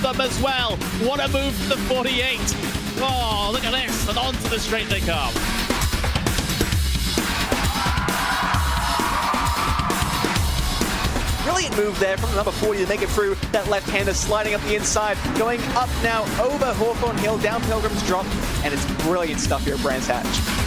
them as well. What a move from the 48. Oh, look at this, and onto the straight they come. Brilliant move there from the number 40 to make it through. That left-hander sliding up the inside, going up now over Hawthorne Hill, down Pilgrim's Drop, and it's brilliant stuff here at Brands Hatch.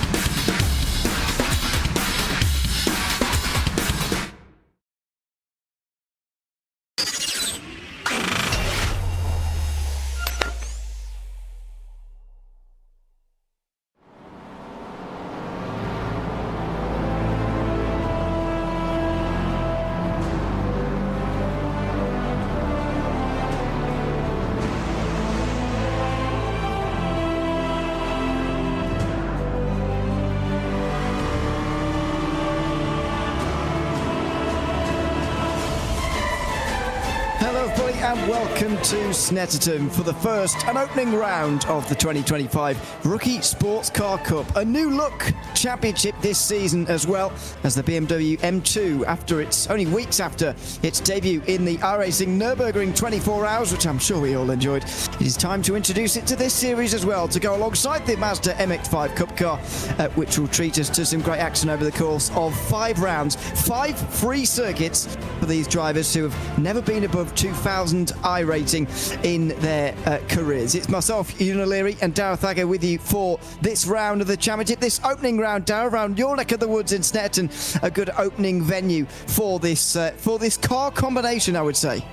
And welcome to Snetterton for the first and opening round of the 2025 Rookie Sports Car Cup. A new look championship this season as well as the BMW M2 after its only weeks after its debut in the iRacing Nürburgring 24 Hours, which I'm sure we all enjoyed. It is time to introduce it to this series as well to go alongside the Mazda MX-5 Cup car, which will treat us to some great action over the course of 5 rounds, 5 free circuits for these drivers who have never been above 2,000 iRating in their careers. It's myself, Ewan O'Leary, and Darragh Thacker with you for this round of the championship, this opening round, Darragh, around your neck of the woods in Snetterton. A good opening venue for this car combination, I would say.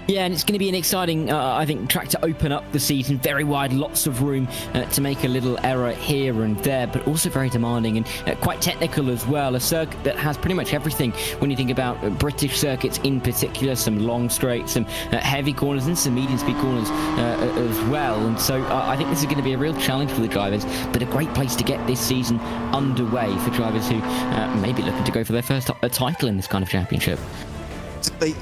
Yeah, and it's going to be an exciting, I think, track to open up the season. Very wide, lots of room to make a little error here and there, but also very demanding and quite technical as well. A circuit that has pretty much everything when you think about British circuits in particular. Some long straights, some heavy corners, and some medium-speed corners as well. And so I think this is going to be a real challenge for the drivers, but a great place to get this season underway for drivers who may be looking to go for their first title in this kind of championship.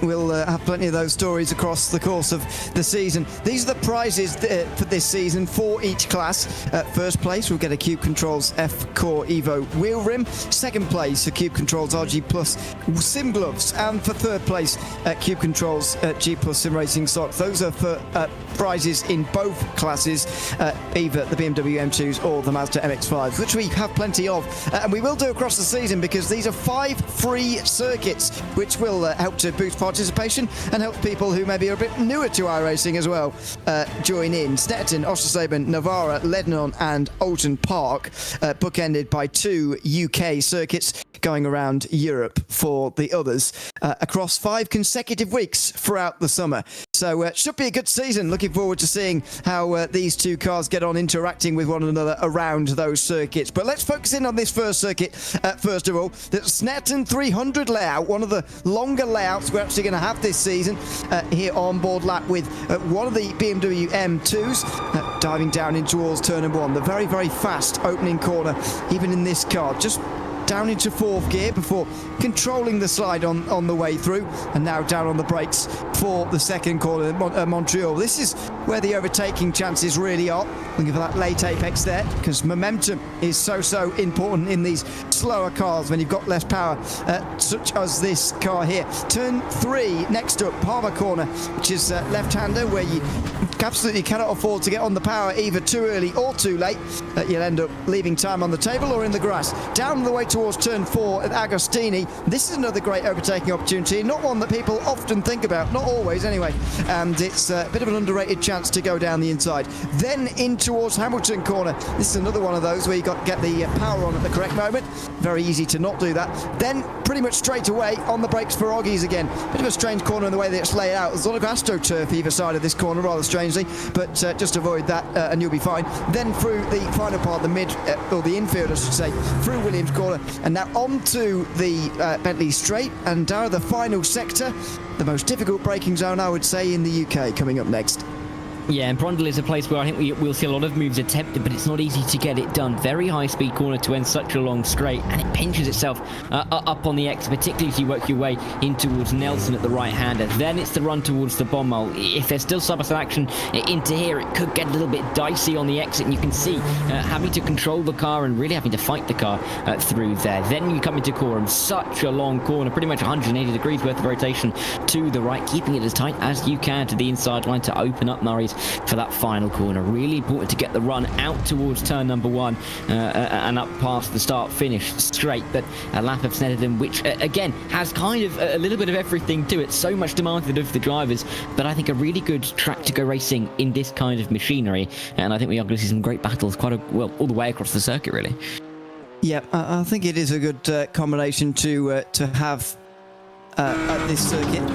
We'll have plenty of those stories across the course of the season. These are the prizes for this season for each class. First place, we'll get a Cube Controls F Core Evo wheel rim. Second place, a Cube Controls RG Plus sim gloves. And for third place, Cube Controls G Plus sim racing socks. Those are for prizes in both classes, either the BMW M2s or the Mazda MX-5s, which we have plenty of. And we will do across the season because these are 5 free circuits, which will help to boost participation and help people who maybe are a bit newer to iRacing as well join in. Snetterton, Oschersleben, Navarra, Lebanon and Alton Park, bookended by 2 UK circuits going around Europe for the others across 5 consecutive weeks throughout the summer. So it should be a good season. Looking forward to seeing how these 2 cars get on interacting with one another around those circuits. But let's focus in on this first circuit first of all. The Snetterton 300 layout, one of the longer layouts we're actually going to have this season here on board lap with one of the BMW M2s diving down in towards turn 1. The very, very fast opening corner, even in this car. Just down into 4th gear before controlling the slide on the way through, and now down on the brakes for the second corner at Montreal. This is where the overtaking chances really are. Looking for that late apex there, because momentum is so important in these slower cars when you've got less power, such as this car here. Turn 3 next up, Palmer corner, which is left-hander, where you absolutely cannot afford to get on the power either too early or too late. You'll end up leaving time on the table or in the grass. Down the way towards turn 4 at Agostini. This is another great overtaking opportunity, not one that people often think about, not always anyway, and it's a bit of an underrated chance to go down the inside. Then in towards Hamilton corner. This is another one of those where you got to get the power on at the correct moment. Very easy to not do that. Then pretty much straight away on the brakes for Oggies again. Bit of a strange corner in the way that it's laid out. There's a lot of AstroTurf either side of this corner, rather strangely, but just avoid that and you'll be fine. Then through the final part, the mid, or the infield I should say, through Williams corner, and now on to the Bentley straight, and down the final sector, the most difficult braking zone I would say in the UK, coming up next. Yeah, and Brundle is a place where I think we'll see a lot of moves attempted, but it's not easy to get it done. Very high-speed corner to end such a long straight, and it pinches itself up on the exit, particularly as you work your way in towards Nelson at the right-hander. Then it's the run towards the bomb hole. If there's still side-by-side action into here, it could get a little bit dicey on the exit, and you can see having to control the car and really having to fight the car through there. Then you come into Coram, such a long corner, pretty much 180 degrees worth of rotation to the right, keeping it as tight as you can to the inside line to open up Murray's for that final corner. Really important to get the run out towards turn number 1 and up past the start finish straight. But a lap of Snetterton, which again has kind of a little bit of everything to it, so much demanded of the drivers, but I think a really good track to go racing in this kind of machinery, and I think we are going to see some great battles well all the way across the circuit, really. Yeah, I think it is a good combination to have at this circuit.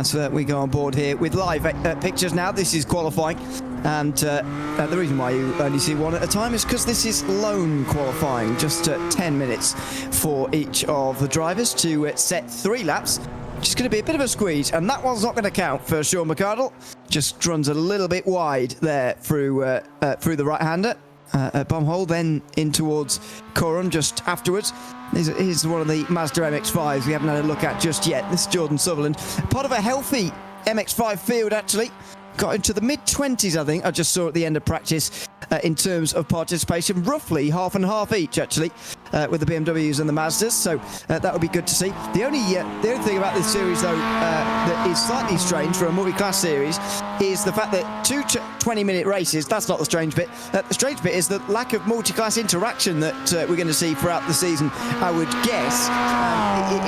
So we go on board here with live pictures now. This is qualifying, and the reason why you only see one at a time is because this is lone qualifying, just 10 minutes for each of the drivers to set 3 laps, which is going to be a bit of a squeeze, and that one's not going to count for Sean McArdle. Just runs a little bit wide there through the right-hander at bomb hole, then in towards Coram just afterwards. Here's one of the Mazda MX-5s we haven't had a look at just yet. This is Jordan Sutherland, part of a healthy MX-5 field actually. Got into the mid-20s, I think. I just saw at the end of practice in terms of participation, roughly half and half each, actually, with the BMWs and the Mazdas. So that would be good to see. The only thing about this series, though, that is slightly strange for a multi-class series is the fact that 2 20-minute races, that's not the strange bit. The strange bit is the lack of multi-class interaction that we're going to see throughout the season, I would guess.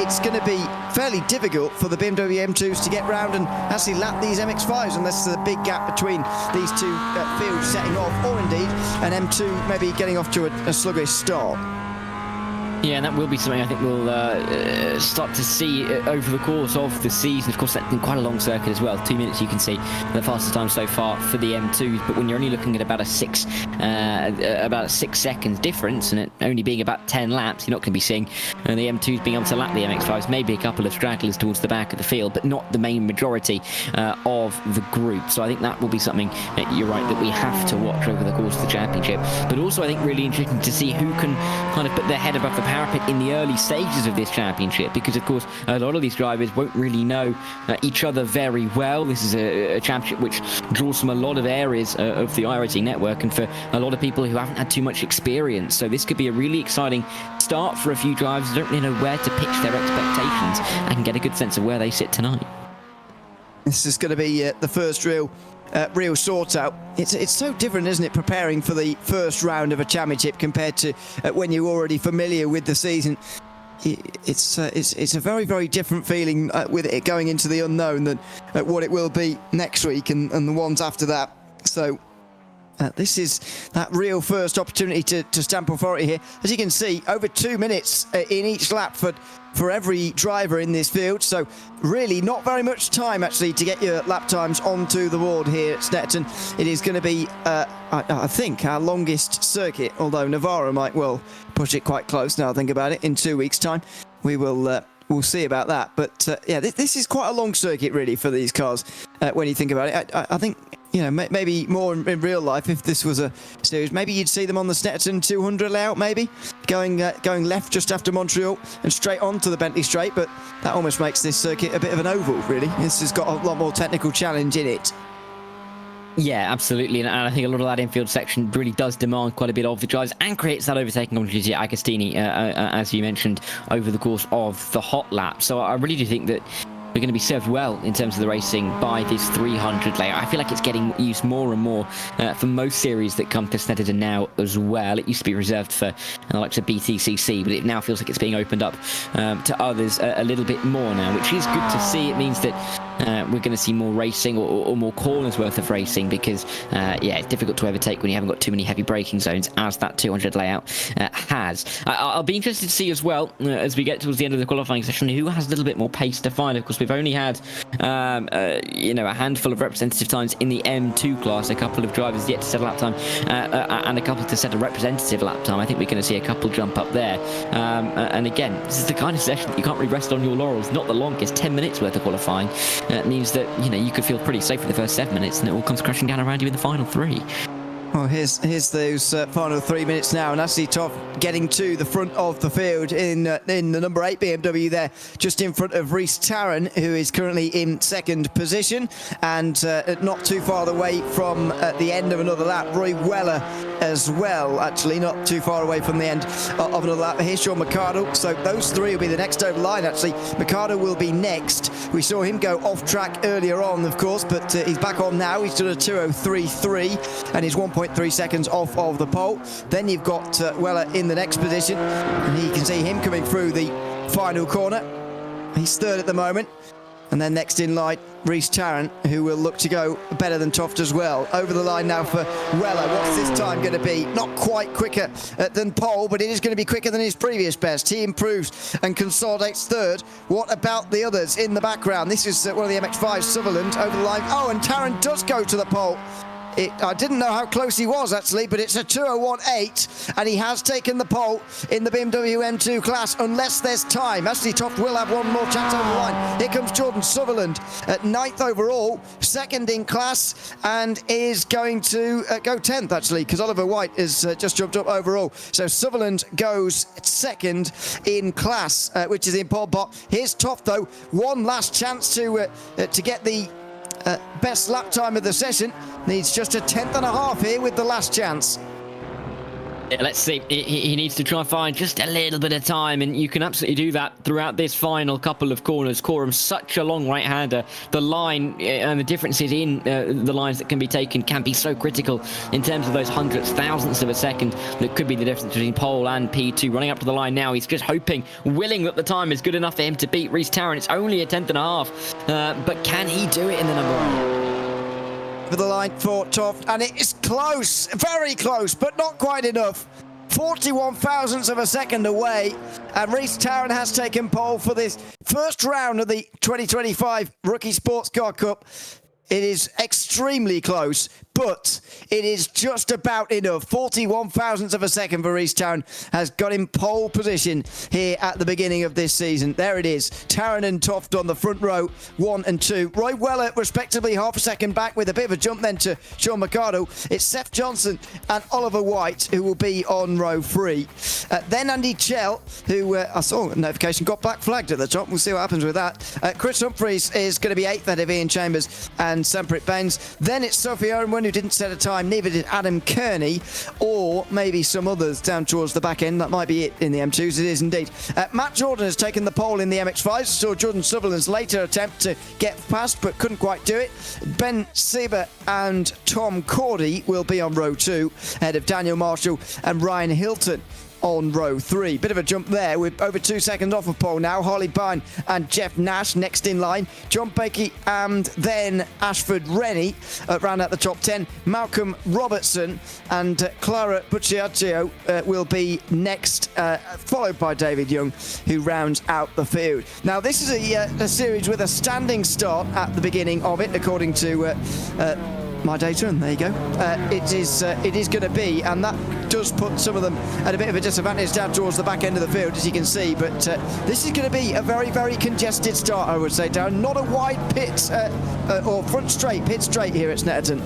It's going to be fairly difficult for the BMW M2s to get round and actually lap these MX-5s unless there's a big gap between these two fields setting off, or indeed an M2 maybe getting off to a sluggish start. Yeah, and that will be something I think we'll start to see over the course of the season. Of course, that's been quite a long circuit as well. 2 minutes, you can see the fastest time so far for the M2s. But when you're only looking at about a 6 seconds difference, and it only being about 10 laps, you're not going to be seeing the M2s being able to lap the MX-5s. Maybe a couple of stragglers towards the back of the field, but not the main majority of the group. So I think that will be something you're right that we have to watch over the course of the championship. But also, I think really interesting to see who can kind of put their head above the parapet in the early stages of this championship, because of course a lot of these drivers won't really know each other very well. This is a championship which draws from a lot of areas of the iRacing network, and for a lot of people who haven't had too much experience. So this could be a really exciting start for a few drivers who don't really know where to pitch their expectations and can get a good sense of where they sit tonight. This is going to be the first real sort out. It's so different, isn't it, preparing for the first round of a championship compared to when you're already familiar with the season. It's a very, very different feeling with it going into the unknown than what it will be next week and the ones after that. So this is that real first opportunity to stamp authority here. As you can see, over 2 minutes in each lap for every driver in this field. So really not very much time actually to get your lap times onto the board here at Snetterton. It is going to be, I think, our longest circuit, although Navarra might well push it quite close now I think about it in 2 weeks' time. We'll see about that. But yeah, this is quite a long circuit really for these cars when you think about it. I think, you know, maybe more in real life if this was a series, maybe you'd see them on the Snetterton 200 layout, maybe going left just after Montreal and straight on to the Bentley Straight, but that almost makes this circuit a bit of an oval really. This has got a lot more technical challenge in it. Yeah, absolutely, and I think a lot of that infield section really does demand quite a bit of the drivers and creates that overtaking opportunity at Agostini, as you mentioned, over the course of the hot lap. So I really do think that we're going to be served well in terms of the racing by this 300 layout. I feel like it's getting used more and more for most series that come to Snetterton now as well. It used to be reserved for the likes of BTCC, but it now feels like it's being opened up to others a little bit more now, which is good to see. It means that we're going to see more racing or more corners worth of racing, because yeah, it's difficult to overtake when you haven't got too many heavy braking zones as that 200 layout has. I'll be interested to see as well as we get towards the end of the qualifying session who has a little bit more pace to find. Of course, we've only had you know, a handful of representative times in the M2 class, a couple of drivers yet to set a lap time and a couple to set a representative lap time. I think we're going to see a couple jump up there, and again, this is the kind of session that you can't really rest on your laurels. Not the longest, 10 minutes worth of qualifying, means that, you know, you could feel pretty safe for the first 7 minutes, and it all comes crashing down around you in the final 3. Well, here's those final 3 minutes now, and Ashley Toft getting to the front of the field in the number 8 BMW there, just in front of Rhys Tarrant, who is currently in second position, and not too far away from the end of another lap. Roy Weller as well, actually, not too far away from the end of another lap. Here's Sean McArdle, so those three will be the next over the line, actually. McArdle will be next. We saw him go off track earlier on, of course, but he's back on now. He's done a 2:03.3, and he's 1.3 seconds off of the pole. Then you've got Weller in the next position, and you can see him coming through the final corner. He's third at the moment. And then next in line, Rhys Tarrant, who will look to go better than Toft as well. Over the line now for Weller. What's this time going to be? Not quite quicker than pole, but it is going to be quicker than his previous best. He improves and consolidates third. What about the others in the background? This is one of the MX-5, Sutherland, over the line. Oh, and Tarrant does go to the pole. I didn't know how close he was, actually, but it's a 2:01.8, and he has taken the pole in the BMW M2 class, unless there's time. Ashley Toft will have one more chance over the line. Here comes Jordan Sutherland at 9th overall, second in class, and is going to go 10th, actually, because Oliver White has just jumped up overall. So Sutherland goes second in class, which is in pole. But here's Toft, though. One last chance to get the best lap time of the session. Needs just a 10th and a half here with the last chance. Yeah, let's see. He needs to try and find just a little bit of time, and you can absolutely do that throughout this final couple of corners. Corum's such a long right-hander. The line and the differences in the lines that can be taken can be so critical in terms of those hundredths, thousandths of a second. That could be the difference between pole and P2. Running up to the line now, he's just hoping, willing that the time is good enough for him to beat Rhys Tarrant. It's only a 10th and a half, but can he do it in the number 8? For the line for Toft, and it is close, very close, but not quite enough. 41 thousandths of a second away, and Rhys Tarrant has taken pole for this first round of the 2025 Rookie Sports Car Cup. It is extremely close, but it is just about enough. 41 thousandths of a second for Rhys Tarrant has got him pole position here at the beginning of this season. There it is. Tarrant and Toft on the front row, 1 and 2. Roy Weller, respectively, half a second back with a bit of a jump then to Sean McArdle. It's Seth Johnson and Oliver White who will be on row 3. Then Andy Chell, who I saw a notification, got black flagged at the top. We'll see what happens with that. Chris Humphries is going to be 8th ahead of Ian Chambers and Samprit Benz. Then it's Sophie Owen, who didn't set a time, neither did Adam Kearney, or maybe some others down towards the back end. That might be it in the M2s. It is indeed. Matt Jordan has taken the pole in the MX-5. Saw Jordan Sutherland's later attempt to get past, but couldn't quite do it. Ben Sieber and Tom Cordy will be on row 2, ahead of Daniel Marshall and Ryan Hilton on row 3. Bit of a jump there with over 2 seconds off of pole now. Harley Byrne and Jeff Nash next in line. John Bakey and then Ashford Rennie round out the top 10. Malcolm Robertson and Clara Bucciaccio will be next, followed by David Young, who rounds out the field. Now, this is a series with a standing start at the beginning of it, according to my data, and there you go. It is going to be, and that does put some of them at a bit of a disadvantage down towards the back end of the field, as you can see. But this is going to be a very, very congested start, I would say, Darren. Not a wide pit or front straight, pit straight here at Snetterton.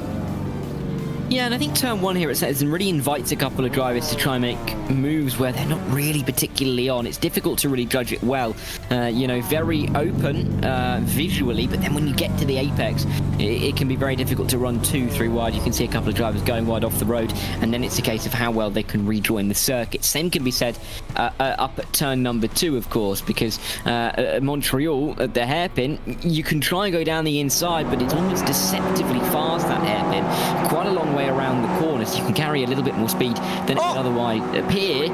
Yeah, and I think turn 1 here at Snetterton really invites a couple of drivers to try and make moves where they're not really particularly on. It's difficult to really judge it well. Very open visually, but then when you get to the apex, it can be very difficult to run 2-3 wide. You can see a couple of drivers going wide off the road, and then it's a case of how well they can rejoin the circuit. Same can be said up at turn number 2, of course, because Montreal, at the hairpin, you can try and go down the inside, but it's almost deceptively fast, that hairpin. Quite a long way around the corner, so you can carry a little bit more speed than it would otherwise appear.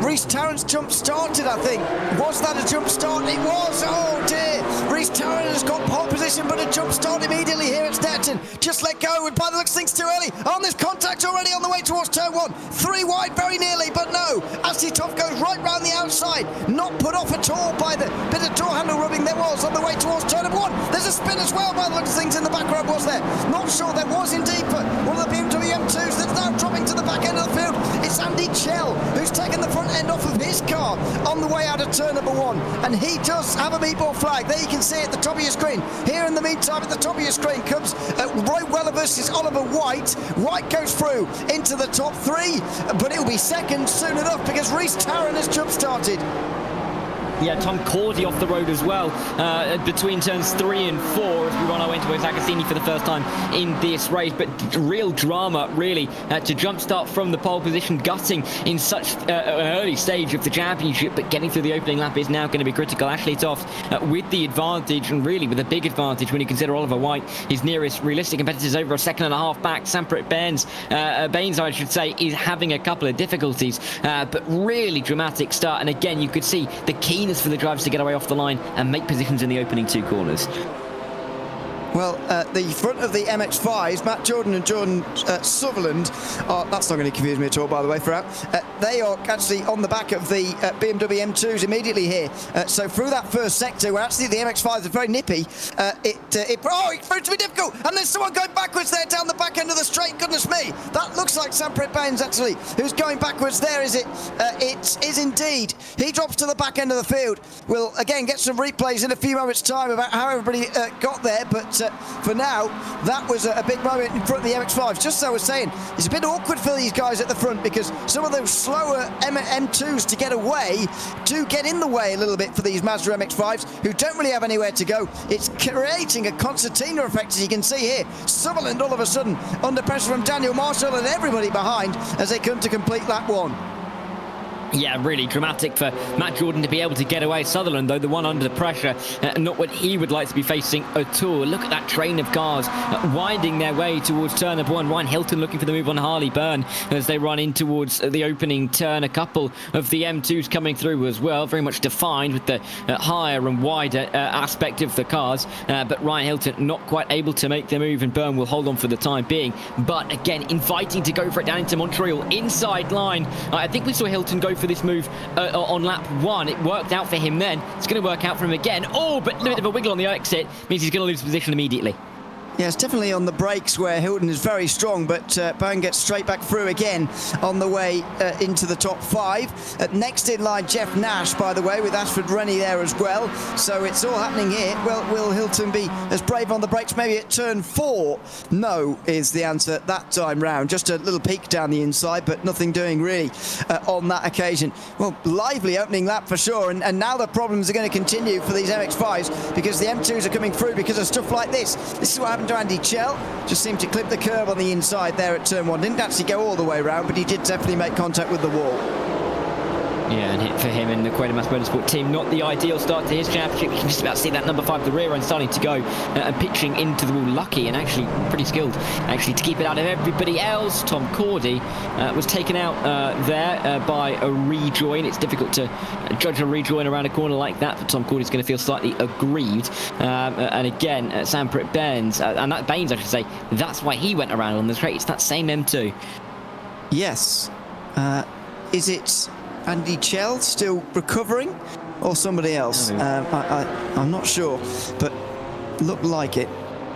Rhys Tarrant's jump started, I think. Was that a jump start? It was. Oh dear. Rhys Tarrant has got pole position, but a jump start immediately here at Snetterton. Just let go, and by the looks things too early. Oh, there's contact already on the way towards turn 1. 3 wide very nearly, but no. Ashley Toft goes right round the outside. Not put off at all by the bit of door handle rubbing there was on the way towards turn 1. There's a spin as well by the looks of things in the back row, was there? Not sure there was indeed, but one of the BMW M2s that's now dropping to the back end of the field. It's Andy Chell, who's taken the front end off of his car. car on the way out of turn number 1, and he does have a meatball flag. There you can see it at the top of your screen. Here in the meantime, at the top of your screen comes Roy Weller versus Oliver White. White goes through into the top 3, but it will be second soon enough because Reece Tarrant has jump-started. Yeah, Tom Cordy off the road as well between turns 3 and 4 as we run our way towards Agostini for the first time in this race. But real drama, really, to jumpstart from the pole position, gutting in such an early stage of the championship, but getting through the opening lap is now going to be critical. Ashley Toft with the advantage, and really with a big advantage when you consider Oliver White, his nearest realistic competitors, over a second and a half back. Samprit Baines, I should say, is having a couple of difficulties, but really dramatic start. And again, you could see the key for the drivers to get away off the line and make positions in the opening 2 corners. Well, the front of the MX-5s, Matt Jordan and Jordan Sutherland, that's not going to confuse me at all, by the way, throughout. They are actually on the back of the BMW M2s immediately here. So through that first sector, where actually the MX-5s are very nippy, it proved to be difficult. And there's someone going backwards there down the back end of the straight. Goodness me, that looks like Samprit Baines, actually, who's going backwards there, is it? It is indeed. He drops to the back end of the field. We'll, again, get some replays in a few moments' time about how everybody got there, but for now, that was a big moment in front of the MX-5s. Just as I was saying, it's a bit awkward for these guys at the front because some of those slower M2s to get away do get in the way a little bit for these Mazda MX-5s who don't really have anywhere to go. It's creating a concertina effect, as you can see here. Sutherland all of a sudden under pressure from Daniel Marshall and everybody behind as they come to complete lap 1. Yeah, really dramatic for Matt Jordan to be able to get away. Sutherland, though, the one under pressure, not what he would like to be facing at all. Look at that train of cars winding their way towards turn number 1. Ryan Hilton looking for the move on Harley Byrne as they run in towards the opening turn. A couple of the M2s coming through as well, very much defined with the higher and wider aspect of the cars. But Ryan Hilton not quite able to make the move, and Byrne will hold on for the time being. But again, inviting to go for it down into Montreal, inside line. I think we saw Hilton go for this move on lap 1. It worked out for him then. It's going to work out for him again. Oh, but a bit of a wiggle on the exit means he's going to lose position immediately. Yeah, it's definitely on the brakes where Hilton is very strong, but Byrne gets straight back through again on the way into the top 5. Next in line, Jeff Nash, by the way, with Ashford Rennie there as well. So it's all happening here. Well, will Hilton be as brave on the brakes maybe at turn 4? No, is the answer that time round. Just a little peek down the inside, but nothing doing really on that occasion. Well, lively opening lap for sure, and now the problems are going to continue for these MX-5s because the M2s are coming through because of stuff like this. This is what happened to Andy Chell. Just seemed to clip the curb on the inside there at turn 1. Didn't actually go all the way around, but he did definitely make contact with the wall. Yeah, and hit for him and the Quatermass Motorsport team. Not the ideal start to his championship. You can just about see that number 5, the rear end, starting to go and pitching into the wall. Lucky and actually pretty skilled, actually, to keep it out of everybody else. Tom Cordy was taken out there by a rejoin. It's difficult to judge a rejoin around a corner like that, but Tom Cordy's going to feel slightly aggrieved. And again, Samprit Baines, and that Baines, I should say, that's why he went around on the straight. It's that same M2. Yes. Is it Andy Chell still recovering or somebody else? I'm not sure, but looked like it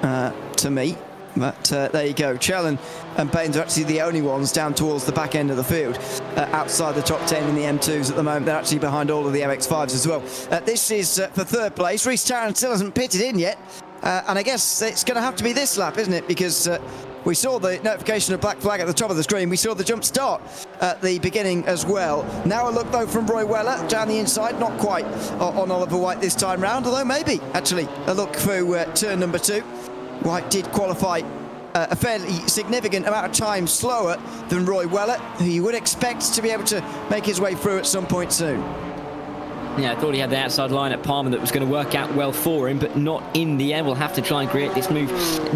to me. But there you go. Chell and Baines are actually the only ones down towards the back end of the field, outside the top 10 in the M2s at the moment. They're actually behind all of the MX-5s as well. This is for third place. Reece Tarrant still hasn't pitted in yet, and I guess it's going to have to be this lap, isn't it? Because we saw the notification of black flag at the top of the screen. We saw the jump start at the beginning as well. Now a look, though, from Roy Weller down the inside. Not quite on Oliver White this time round, although maybe, actually, a look through turn number 2. White did qualify a fairly significant amount of time slower than Roy Weller, who you would expect to be able to make his way through at some point soon. Yeah, I thought he had the outside line at Palmer that was going to work out well for him, but not in the end. We'll have to try and create this move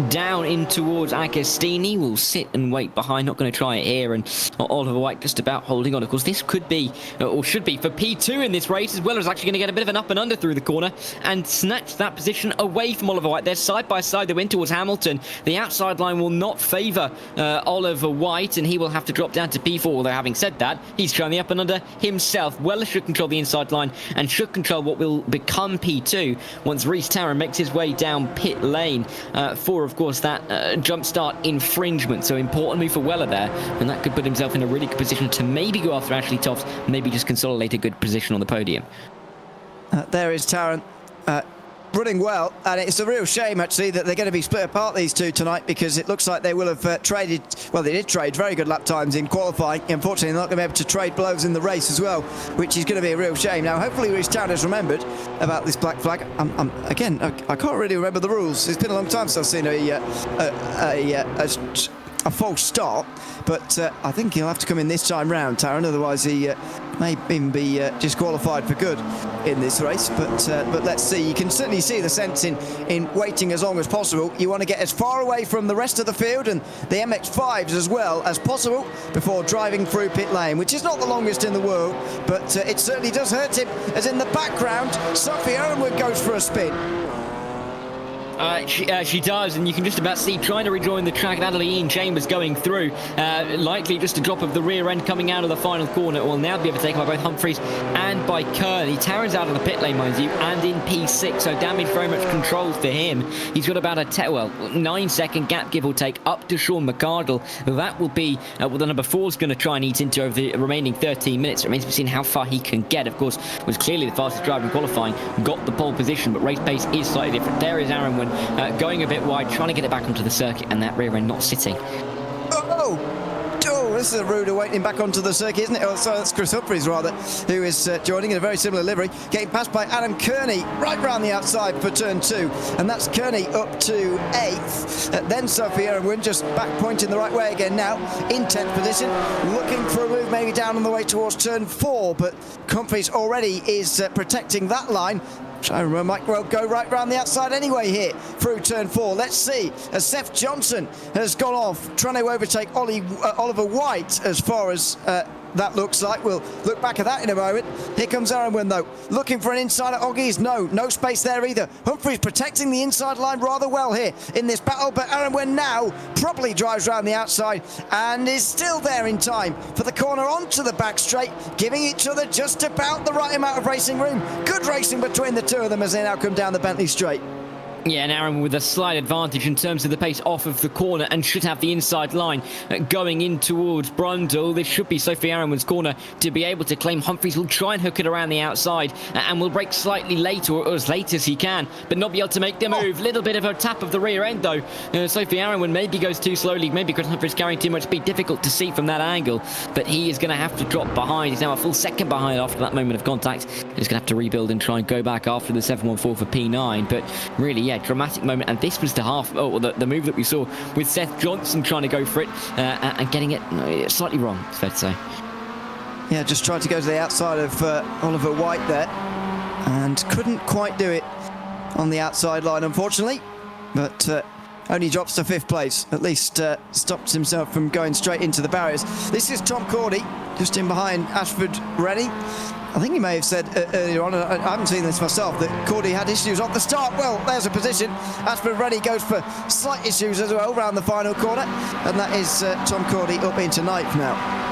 down in towards Agostini. We'll sit and wait behind, not going to try it here, and Oliver White just about holding on. Of course, this could be, or should be, for P2 in this race, as well as actually going to get a bit of an up and under through the corner and snatch that position away from Oliver White. They're side by side, they went towards Hamilton. The outside line will not favour Oliver White, and he will have to drop down to P4, although having said that, he's trying the up and under himself. Weller should control the inside line and should control what will become P2 once Rhys Taran makes his way down pit lane for, of course, that jump start infringement. So important move for Weller there, and that could put himself in a really good position to maybe go after Ashley Toffs, maybe just consolidate a good position on the podium. There is Taran running well, and it's a real shame actually that they're going to be split apart, these two, tonight, because it looks like they will have traded, well, they did trade very good lap times in qualifying. Unfortunately, they're not going to be able to trade blows in the race as well, which is going to be a real shame. Now, hopefully Rhys Taran has remembered about this black flag. Again, I can't really remember the rules. It's been a long time since I've seen a false start, but I think he'll have to come in this time round, Taran, otherwise he may even be disqualified for good in this race. But let's see. You can certainly see the sense in waiting as long as possible. You want to get as far away from the rest of the field and the MX-5s as well as possible before driving through pit lane, which is not the longest in the world, but it certainly does hurt him, as in the background Sophie Owenwood goes for a spin. She does, and you can just about see trying to rejoin the track. Natalie Ian Chambers going through, likely just a drop of the rear end coming out of the final corner. Will now be overtaken by both Humphries and by Kearney. Taran's out of the pit lane, mind you, and in P6, so damage very much controlled for him. He's got about a 9-second gap, give or take, up to Sean McArdle. That will be what the number 4 is going to try and eat into over the remaining 13 minutes. It remains to be seen how far he can get. Of course, was clearly the fastest driver in qualifying, got the pole position, but race pace is slightly different. There is Aaron Wynn going a bit wide, trying to get it back onto the circuit, and that rear end not sitting. Oh, this is a rude awakening back onto the circuit, isn't it? Oh, sorry, that's Chris Humphries, rather, who is joining in a very similar livery, getting passed by Adam Kearney right round the outside for turn 2, and that's Kearney up to 8th. Then Sophie Owenwood just back pointing the right way again now, in 10th position, looking for a move maybe down on the way towards turn 4, but Humphries already is protecting that line. I remember might well go right round the outside anyway here through turn 4. Let's see, as Seth Johnson has gone off trying to overtake Oliver White as far as that looks like. We'll look back at that in a moment. Here comes Aaron Wynn, though, looking for an inside at Oggies. No space there either. Humphries protecting the inside line rather well here in this battle, but Aaron Wynn now properly drives round the outside and is still there in time for the corner onto the back straight, giving each other just about the right amount of racing room. Good racing between the two of them as they now come down the Bentley straight. Yeah, and Aaron with a slight advantage in terms of the pace off of the corner and should have the inside line going in towards Brundle. This should be Sophie Aaronwood's corner to be able to claim. Humphries will try and hook it around the outside and will brake slightly late or as late as he can, but not be able to make the move. Little bit of a tap of the rear end though. Sophie Aaronwood maybe goes too slowly, maybe Chris Humphries carrying too much speed. Difficult to see from that angle, but he is going to have to drop behind. He's now a full second behind after that moment of contact. He's going to have to rebuild and try and go back after the 714 for P9, but really, yeah, dramatic moment. And this was the the move that we saw with Seth Johnson trying to go for it and getting it slightly wrong, it's fair to say. Yeah, just tried to go to the outside of Oliver White there and couldn't quite do it on the outside line, unfortunately, but only drops to 5th place. At least stops himself from going straight into the barriers. This is Tom Cordy, just in behind Ashford Rennie. I think he may have said earlier on, I haven't seen this myself, that Cordy had issues on the start. Well, there's a position. Ashford Rennie goes for slight issues as well round the final corner, and that is Tom Cordy up into 9th now.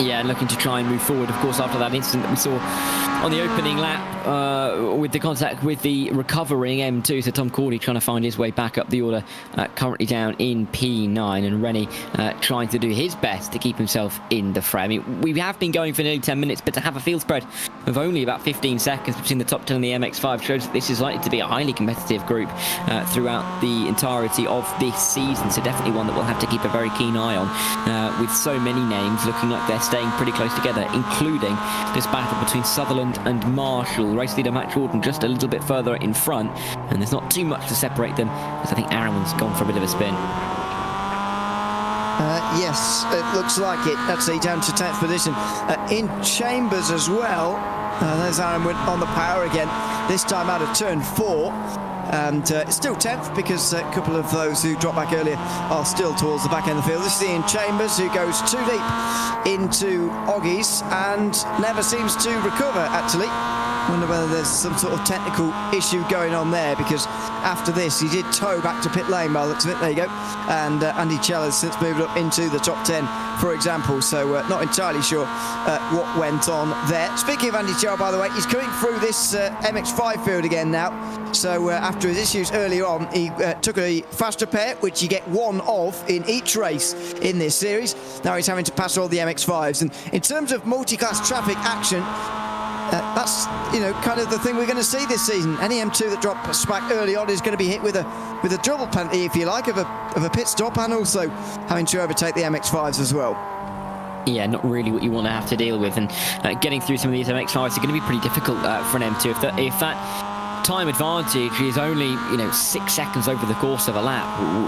Yeah, looking to try and move forward, of course, after that incident that we saw on the opening lap with the contact with the recovering M2. So Tom Cordy trying to find his way back up the order, currently down in P9, and Rennie trying to do his best to keep himself in the fray. I mean, we have been going for nearly 10 minutes, but to have a field spread of only about 15 seconds between the top 10 and the MX-5 shows that this is likely to be a highly competitive group throughout the entirety of this season. So definitely one that we'll have to keep a very keen eye on, with so many names looking like they're staying pretty close together, including this battle between Sutherland and Marshall. Race leader Matt Jordan just a little bit further in front, and there's not too much to separate them, as I think Aaron's gone for a bit of a spin. Yes, it looks like it. Actually down to 10th position. In Chambers as well. There's Aaron on the power again, this time out of turn 4. and still 10th because a couple of those who dropped back earlier are still towards the back end of the field. This is Ian Chambers, who goes too deep into Oggies and never seems to recover, actually. Wonder whether there's some sort of technical issue going on there, because after this he did tow back to pit lane by the looks of it. There you go. And Andy Chell has since moved up into the top 10, for example, so not entirely sure what went on there. Speaking of Andy Chell, by the way, he's coming through this MX5 field again now. So after his issues earlier on, he took a faster pair, which you get one of in each race in this series. Now he's having to pass all the MX5s. And in terms of multi-class traffic action, that's, you know, kind of the thing we're going to see this season. Any M2 that drops back early on is going to be hit with a double penalty, if you like, of a pit stop, and also having to overtake the MX5s as well. Yeah, not really what you want to have to deal with, and getting through some of these MX5s is going to be pretty difficult for an M2 if that time advantage is only, you know, 6 seconds over the course of a lap.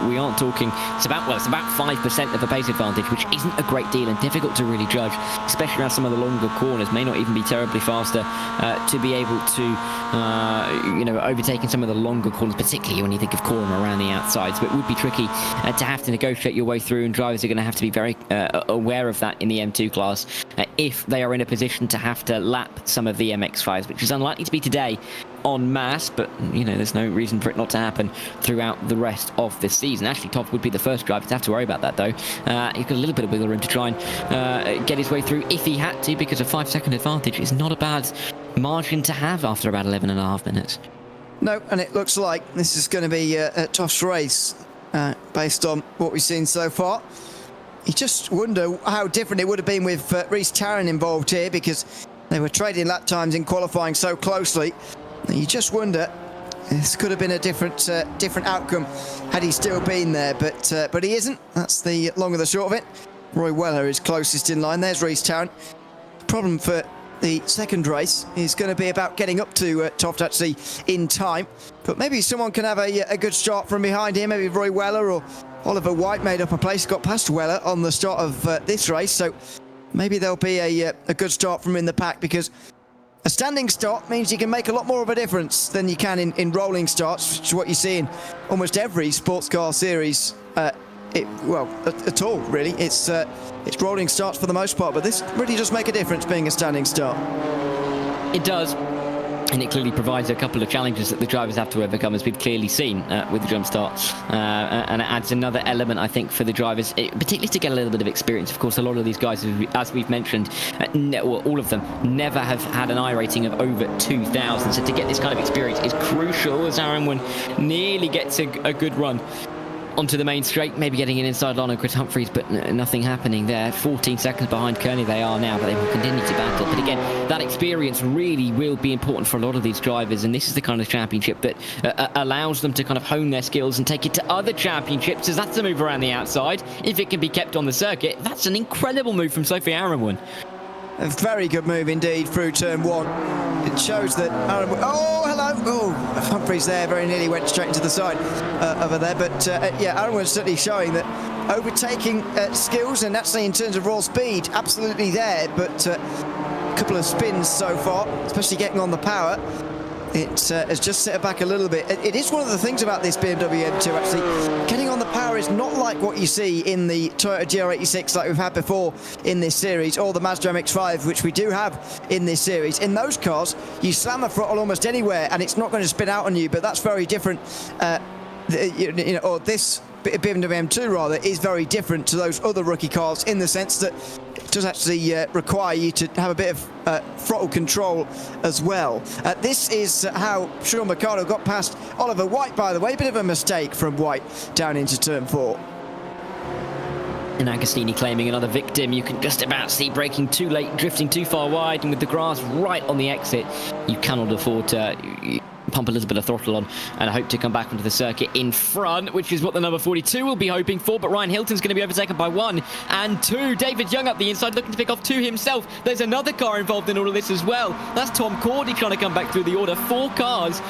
We aren't talking, it's about 5% of a pace advantage, which isn't a great deal and difficult to really judge, especially around some of the longer corners. May not even be terribly faster to be able to, you know, overtaking some of the longer corners, particularly when you think of corner around the outsides. But it would be tricky to have to negotiate your way through, and drivers are going to have to be very aware of that in the M2 class if they are in a position to have to lap some of the MX5s, which is unlikely to be today en masse, but you know, there's no reason for it not to happen throughout the rest of the season. Actually, Toff would be the first driver to have to worry about that, though. He's got a little bit of wiggle room to try and get his way through if he had to, because a 5-second advantage is not a bad margin to have after about 11.5 minutes. No, and it looks like this is going to be a Toff's race based on what we've seen so far. You just wonder how different it would have been with Rhys Tarrant involved here, because they were trading lap times in qualifying so closely. You just wonder, this could have been a different outcome had he still been there, but he isn't. That's the long and the short of it. Roy Weller is closest in line. There's Rhys Tarrant. Problem for the second race is going to be about getting up to Toft actually in time, but maybe someone can have a good start from behind here. Maybe Roy Weller or Oliver White made up a place, got past Weller on the start of this race, so maybe there'll be a good start from in the pack, because a standing start means you can make a lot more of a difference than you can in rolling starts, which is what you see in almost every sports car series. At all, really. It's rolling starts for the most part, but this really does make a difference, being a standing start. It does. And it clearly provides a couple of challenges that the drivers have to overcome, as we've clearly seen with the jump start. And it adds another element, I think, for the drivers, particularly to get a little bit of experience. Of course, a lot of these guys, as we've mentioned, all of them never have had an iRating of over 2,000. So to get this kind of experience is crucial, as Aaron nearly gets a good run onto the main straight, maybe getting an inside line on Chris Humphries, but nothing happening there. 14 seconds behind Kearney they are now, but they will continue to battle. But again, that experience really will be important for a lot of these drivers, and this is the kind of championship that allows them to kind of hone their skills and take it to other championships, as that's a move around the outside. If it can be kept on the circuit, that's an incredible move from Sophie Aronwin. A very good move indeed through turn one. It shows that Aaron... Oh, hello! Oh, Humphries there very nearly went straight into the side over there. But yeah, Aaron was certainly showing that overtaking skills, and actually in terms of raw speed, absolutely there. But a couple of spins so far, especially getting on the power. It has just set it back a little bit. It is one of the things about this BMW M2, actually. Getting on the power is not like what you see in the Toyota GR86 like we've had before in this series, or the Mazda MX-5, which we do have in this series. In those cars, you slam the throttle almost anywhere and it's not going to spin out on you, but that's very different. Or this BMW M2 rather is very different to those other rookie cars, in the sense that it does actually require you to have a bit of throttle control as well. This is how Sean Mercado got past Oliver White, by the way. Bit of a mistake from White down into turn 4. And Agostini claiming another victim. You can just about see braking too late, drifting too far wide, and with the grass right on the exit, you cannot afford to pump a little bit of throttle on and hope to come back onto the circuit in front, which is what the number 42 will be hoping for. But Ryan Hilton's going to be overtaken by 1 and 2. David Young up the inside, looking to pick off 2 himself. There's another car involved in all of this as well. That's Tom Cordy trying to come back through the order. 4 cars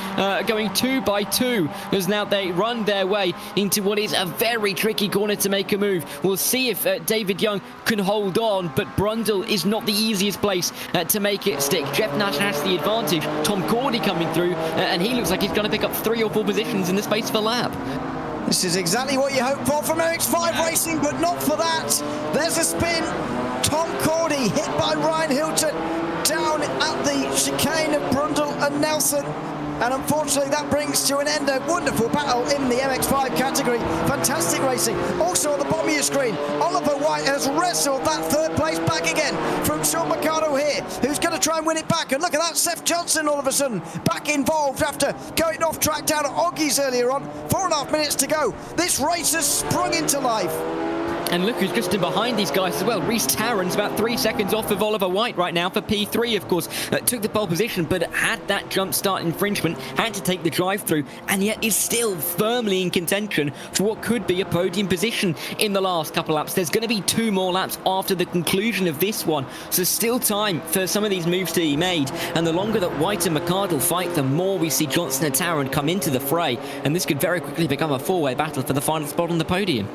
going 2 by 2 as now they run their way into what is a very tricky corner to make a move. We'll see if David Young can hold on, but Brundle is not the easiest place to make it stick. Jeff Nash has the advantage. Tom Cordy coming through and he looks like he's going to pick up 3 or 4 positions in the space of a lap. This is exactly what you hope for from MX5 Racing, but not for that. There's a spin. Tom Cordy hit by Ryan Hilton down at the chicane of Brundle and Nelson. And unfortunately, that brings to an end a wonderful battle in the MX5 category. Fantastic racing. Also on the bottom of your screen, Oliver White has wrestled that 3rd place back again from Sean Mercado here, who's going to try and win it back. And look at that, Seth Johnson all of a sudden back involved after going off track down at Oggies earlier on. 4.5 minutes to go. This race has sprung into life. And look who's just in behind these guys as well. Reece Tarrant's about 3 seconds off of Oliver White right now for P3, of course. Took the pole position, but had that jump start infringement, had to take the drive-through, and yet is still firmly in contention for what could be a podium position in the last couple laps. There's going to be 2 more laps after the conclusion of this one, so still time for some of these moves to be made. And the longer that White and McArdle fight, the more we see Johnson and Tarrant come into the fray, and this could very quickly become a 4-way battle for the final spot on the podium.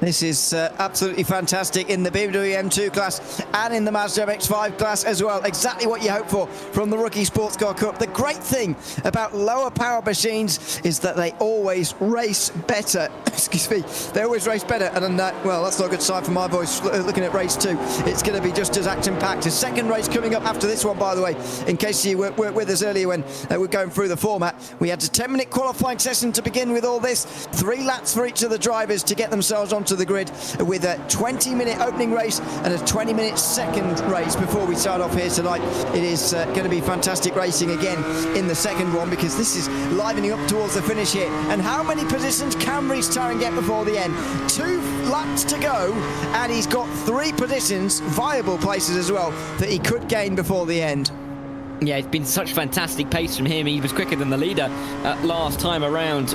This is absolutely fantastic in the BMW M2 class and in the Mazda MX-5 class as well. Exactly what you hope for from the Rookie Sports Car Cup. The great thing about lower power machines is that they always race better. Excuse me. They always race better. And well, that's not a good sign for my voice looking at race 2. It's going to be just as action-packed. A second race coming up after this one, by the way, in case you weren't with us earlier when we're going through the format. We had a 10-minute qualifying session to begin with all this. 3 laps for each of the drivers to get themselves onto the grid, with a 20-minute opening race and a 20-minute second race before we start off here tonight. It is going to be fantastic racing again in the second one, because this is livening up towards the finish here. And how many positions can Reece Tarrant get before the end? 2 laps to go, and he's got 3 positions, viable places as well, that he could gain before the end. Yeah, it's been such fantastic pace from him. He was quicker than the leader last time around,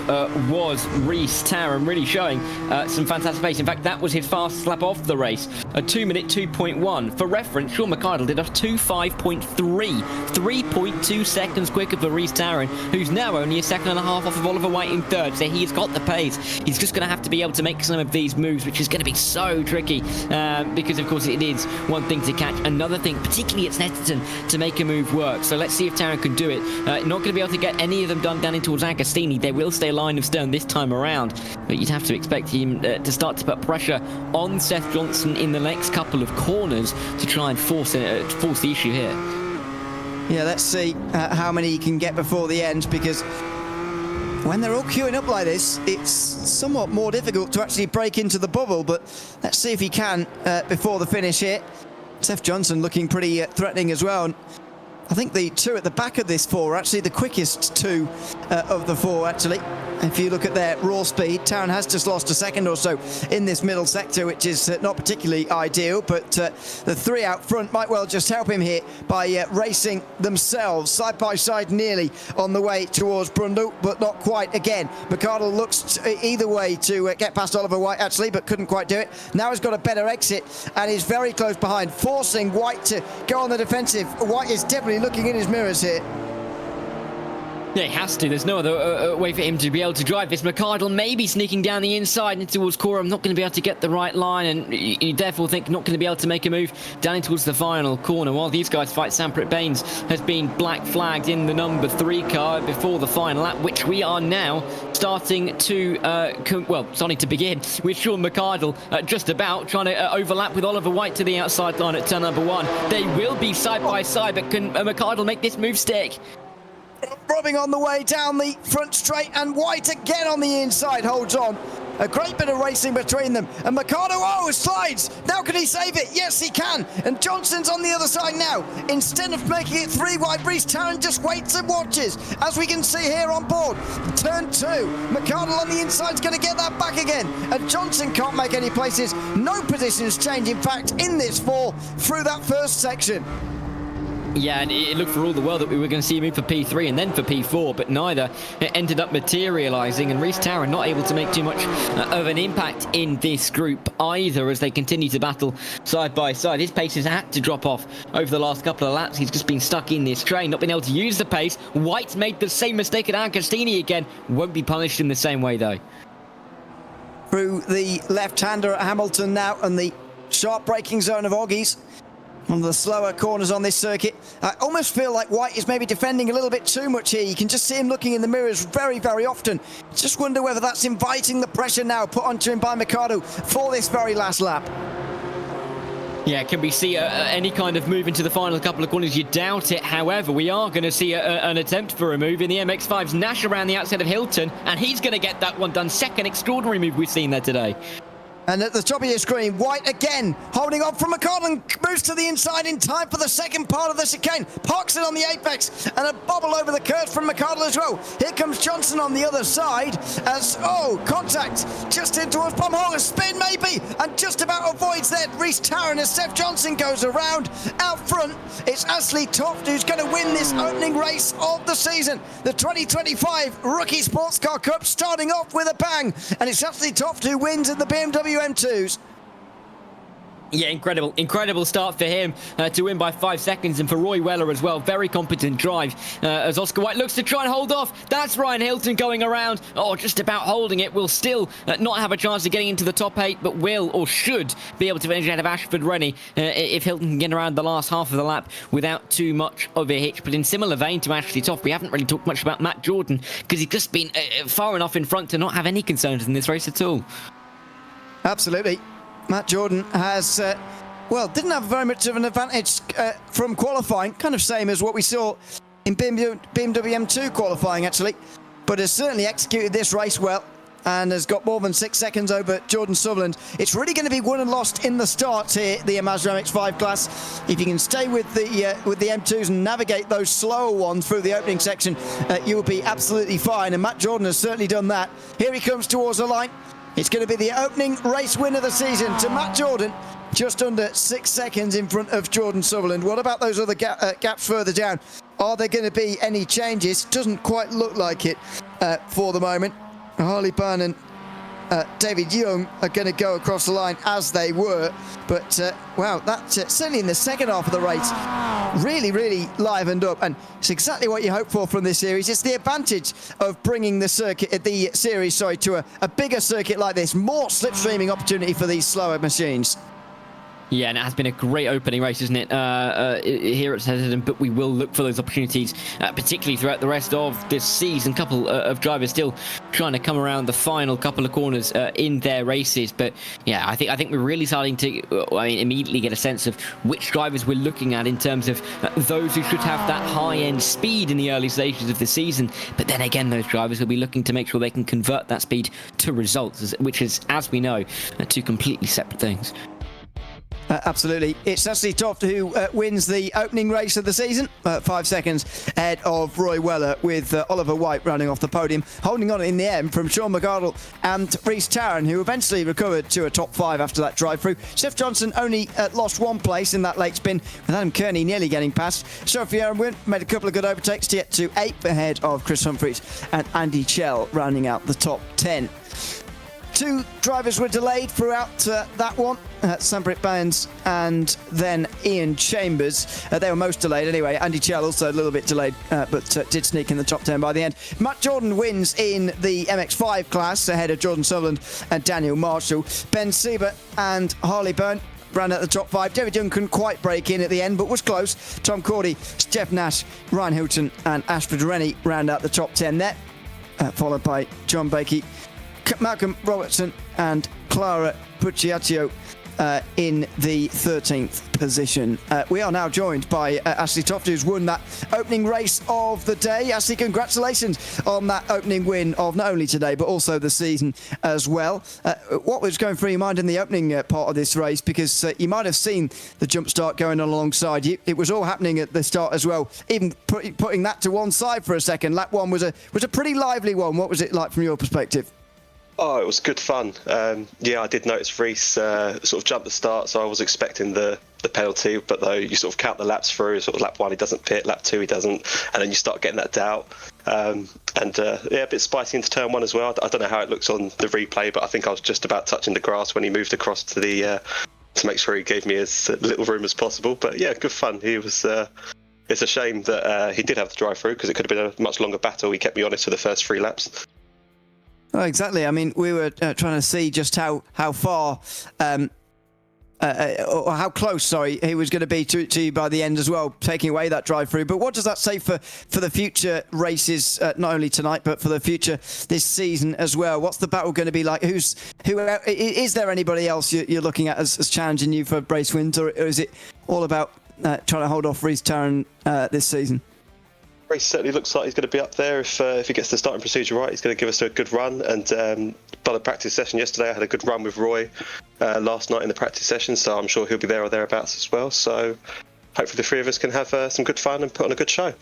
was Reece Tarrant, really showing some fantastic pace. In fact, that was his fastest lap off the race, a 2-minute 2.1. For reference, Sean McArdle did a 2.5.3, 3.2 seconds quicker for Reece Tarrant, who's now only a second and a half off of Oliver White in 3rd. So he's got the pace. He's just going to have to be able to make some of these moves, which is going to be so tricky, because, of course, it is one thing to catch, another thing, particularly at Snetterton, to make a move work. So let's see if Tarrant can do it. Not going to be able to get any of them done down in towards Agostini. They will stay line of stern this time around, but you'd have to expect him to start to put pressure on Seth Johnson in the next couple of corners to try and force the issue here. Yeah, let's see how many he can get before the end, because when they're all queuing up like this, it's somewhat more difficult to actually break into the bubble, but let's see if he can before the finish here. Seth Johnson looking pretty threatening as well. I think the 2 at the back of this 4 are actually the quickest 2 of the 4, actually. If you look at their raw speed, Tarrant has just lost a second or so in this middle sector, which is not particularly ideal, but the 3 out front might well just help him here by racing themselves side by side nearly on the way towards Brundle, but not quite again. McArdle looks either way to get past Oliver White, actually, but couldn't quite do it. Now he's got a better exit and is very close behind, forcing White to go on the defensive. White is definitely looking in his mirrors here. Yeah, he has to. There's no other way for him to be able to drive this. McArdle maybe sneaking down the inside into towards Cora. I'm not going to be able to get the right line, and you therefore think not going to be able to make a move down in towards the final corner. While these guys fight, Samprit Baines has been black flagged in the number 3 car before the final lap, which we are now starting to starting to begin with Sean McArdle just about trying to overlap with Oliver White to the outside line at turn number 1. They will be side by side, but can McArdle make this move stick? Robbing on the way down the front straight, and White again on the inside holds on. A great bit of racing between them, and Mercado, slides. Now can he save it? Yes, he can. And Johnson's on the other side now. Instead of making it 3 wide, Reece Tarrant just waits and watches, as we can see here on board. Turn 2, McArdle on the inside is going to get that back again, and Johnson can't make any places. No positions change, in fact, in this 4 through that first section. Yeah, and it looked for all the world that we were going to see a move for P3 and then for P4, but neither ended up materialising, and Reece Tarrant not able to make too much of an impact in this group either as they continue to battle side by side. His pace has had to drop off over the last couple of laps. He's just been stuck in this train, not been able to use the pace. White made the same mistake at Agostini again. Won't be punished in the same way, though. Through the left-hander at Hamilton now, and the sharp braking zone of Oggies. One of the slower corners on this circuit. I almost feel like White is maybe defending a little bit too much here. You can just see him looking in the mirrors very, very often. Just wonder whether that's inviting the pressure now put onto him by Mikado for this very last lap. Yeah, can we see any kind of move into the final couple of corners? You doubt it. However, we are going to see an attempt for a move in the MX-5's Nash around the outside of Hilton, and he's going to get that one done. Second extraordinary move we've seen there today. And at the top of your screen, White again holding on from McConnell, moves to the inside in time for the second part of the chicane, parks it on the apex, and a bobble over the curve from McConnell as well. Here comes Johnson on the other side as, contact just in towards Pomhong, a spin maybe, and just about avoids that Reece Tarrant as Seth Johnson goes around. Out front, it's Ashley Toft who's going to win this opening race of the season. The 2025 Rookie Sports Car Cup starting off with a bang, and it's Ashley Toft who wins in the BMW M2s. Yeah, incredible start for him to win by 5 seconds, and for Roy Weller as well. Very competent drive as Oscar White looks to try and hold off. That's Ryan Hilton going around. Just about holding it. Will still not have a chance of getting into the top 8, but will or should be able to finish ahead of Ashford Rennie if Hilton can get around the last half of the lap without too much of a hitch. But in similar vein to Ashley Toft, we haven't really talked much about Matt Jordan because he's just been far enough in front to not have any concerns in this race at all. Absolutely. Matt Jordan has, didn't have very much of an advantage from qualifying, kind of same as what we saw in BMW M2 qualifying, actually, but has certainly executed this race well and has got more than 6 seconds over Jordan Sutherland. It's really going to be won and lost in the starts here, the Mazda MX-5 class. If you can stay with the M2s and navigate those slower ones through the opening section, you will be absolutely fine, and Matt Jordan has certainly done that. Here he comes towards the line. It's going to be the opening race win of the season to Matt Jordan, just under 6 seconds in front of Jordan Sutherland. What about those other gaps further down? Are there going to be any changes? Doesn't quite look like it for the moment. Harley Byrne and David Young are going to go across the line as they were. But, wow, that certainly in the second half of the race really livened up. And it's exactly what you hope for from this series. It's the advantage of bringing the series to a bigger circuit like this. More slipstreaming opportunity for these slower machines. Yeah, and it has been a great opening race, isn't it, here at Snetterton, but we will look for those opportunities, particularly throughout the rest of this season. Couple of drivers still trying to come around the final couple of corners in their races, but yeah, I think we're really starting to immediately get a sense of which drivers we're looking at in terms of those who should have that high-end speed in the early stages of the season, but then again, those drivers will be looking to make sure they can convert that speed to results, which is, as we know, two completely separate things. Absolutely. It's Ashley Toft who wins the opening race of the season, 5 seconds ahead of Roy Weller, with Oliver White running off the podium, holding on in the end from Sean McArdle and Reece Tarrant, who eventually recovered to a top 5 after that drive-through. Seth Johnson only lost 1 place in that late spin, with Adam Kearney nearly getting past. Sophie Aaron made a couple of good overtakes to get to 8th ahead of Chris Humphries and Andy Chell rounding out the top 10. 2 drivers were delayed throughout that one, Sanbrit Bairns and then Ian Chambers. They were most delayed anyway. Andy Chell also a little bit delayed, but did sneak in the top 10 by the end. Matt Jordan wins in the MX-5 class ahead of Jordan Sutherland and Daniel Marshall. Ben Siebert and Harley Byrne ran at the top 5. David Young couldn't quite break in at the end, but was close. Tom Cordy, Jeff Nash, Ryan Hilton and Ashford Rennie round out the top 10 there, followed by John Bakey, Malcolm Robertson and Clara Pucciaccio in the 13th position. We are now joined by Ashley Toft, who's won that opening race of the day. Ashley, congratulations on that opening win of not only today, but also the season as well. What was going through your mind in the opening part of this race? Because you might have seen the jump start going on alongside you. It was all happening at the start as well. Even putting that to one side for a second, lap 1 was a pretty lively one. What was it like from your perspective? Oh, it was good fun. I did notice Reece sort of jumped the start, so I was expecting the penalty, but though you sort of count the laps through, sort of lap 1 he doesn't pit, lap 2 he doesn't, and then you start getting that doubt. A bit spicy into turn 1 as well. I don't know how it looks on the replay, but I think I was just about touching the grass when he moved across to the to make sure he gave me as little room as possible. But yeah, good fun. He was. It's a shame that he did have the drive through, because it could have been a much longer battle. He kept me honest for the first 3 laps. Oh, exactly. I mean, we were trying to see just how far or how close, sorry, he was going to be to you by the end as well, taking away that drive through. But what does that say for the future races, not only tonight, but for the future this season as well? What's the battle going to be like? Who is there anybody else you're looking at as challenging you for race wins, or is it all about trying to hold off Rhys Taran this season? Race certainly looks like he's going to be up there if he gets the starting procedure right. He's going to give us a good run, and by the practice session yesterday, I had a good run with Roy last night in the practice session, so I'm sure he'll be there or thereabouts as well. So hopefully the three of us can have some good fun and put on a good show.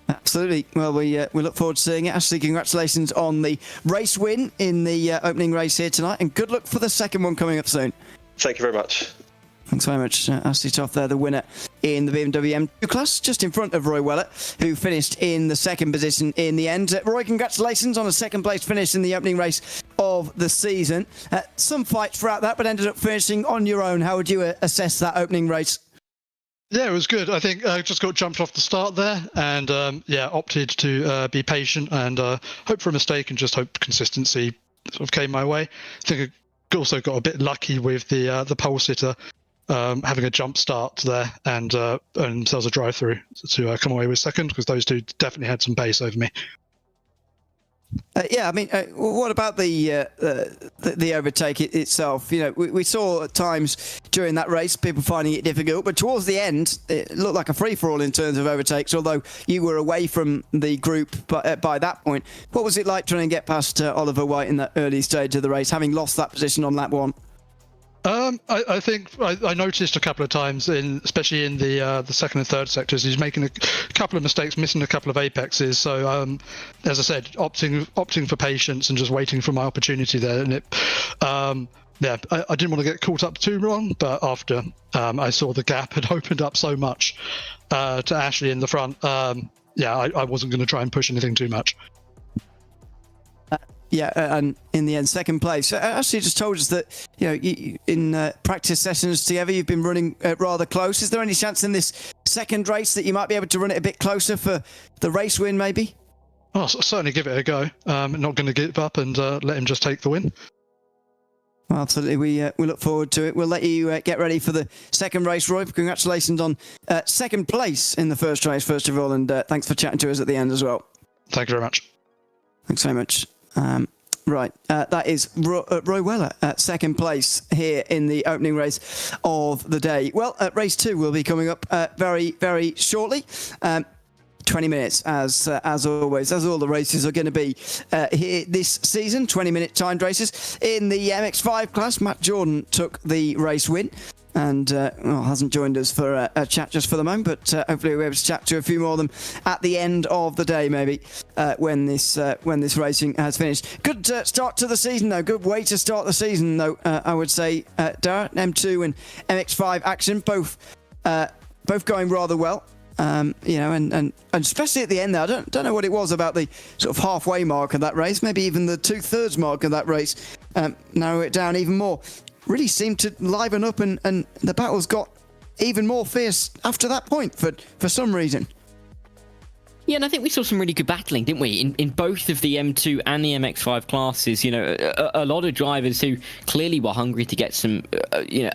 Absolutely. Well, we look forward to seeing it. Ashley, congratulations on the race win in the opening race here tonight, and good luck for the second one coming up soon. Thank you very much. Thanks very much, Ashley Toth there, the winner in the BMW M2 class, just in front of Roy Weller, who finished in the second position in the end. Roy, congratulations on a second-place finish in the opening race of the season. Some fights throughout that, but ended up finishing on your own. How would you assess that opening race? Yeah, it was good. I think I just got jumped off the start there and, opted to be patient and hope for a mistake and just hope consistency sort of came my way. I think I also got a bit lucky with the pole sitter having a jump start there and themselves a drive through to come away with second, because those two definitely had some pace over me. Yeah, I mean, what about the overtake itself? You know, we saw at times during that race people finding it difficult, but towards the end it looked like a free-for-all in terms of overtakes, although you were away from the group by that point. What was it like trying to get past Oliver White in that early stage of the race, having lost that position on lap one? I think I noticed a couple of times, especially in the second and third sectors, he's making a couple of mistakes, missing a couple of apexes. So, as I said, opting for patience and just waiting for my opportunity there. And I didn't want to get caught up too wrong, but after I saw the gap had opened up so much to Ashley in the front, I wasn't going to try and push anything too much. And in the end, second place. Ashley just told us that, in practice sessions together, you've been running rather close. Is there any chance in this second race that you might be able to run it a bit closer for the race win, maybe? I'll certainly give it a go. I'm not going to give up and let him just take the win. Well, absolutely. We look forward to it. We'll let you get ready for the second race, Roy. Congratulations on second place in the first race, first of all, and thanks for chatting to us at the end as well. Thank you very much. Thanks very much. That is Roy Weller at second place here in the opening race of the day. Well, race 2 will be coming up very, very shortly. 20 minutes, as always, as all the races are going to be here this season. 20-minute timed races. In the MX5 class, Matt Jordan took the race win. And hasn't joined us for a chat just for the moment, but hopefully we'll be able to chat to a few more of them at the end of the day, maybe when this racing has finished. Good start to the season, though. Good way to start the season, though. I would say, Dara, M2 and MX5 action, both going rather well. And especially at the end there, I don't know what it was about the sort of halfway mark of that race, maybe even the 2/3 mark of that race. Narrow it down even more. Really seemed to liven up, and the battles got even more fierce after that point for some reason. Yeah, and I think we saw some really good battling, didn't we? In both of the M2 and the MX5 classes, a lot of drivers who clearly were hungry to get some,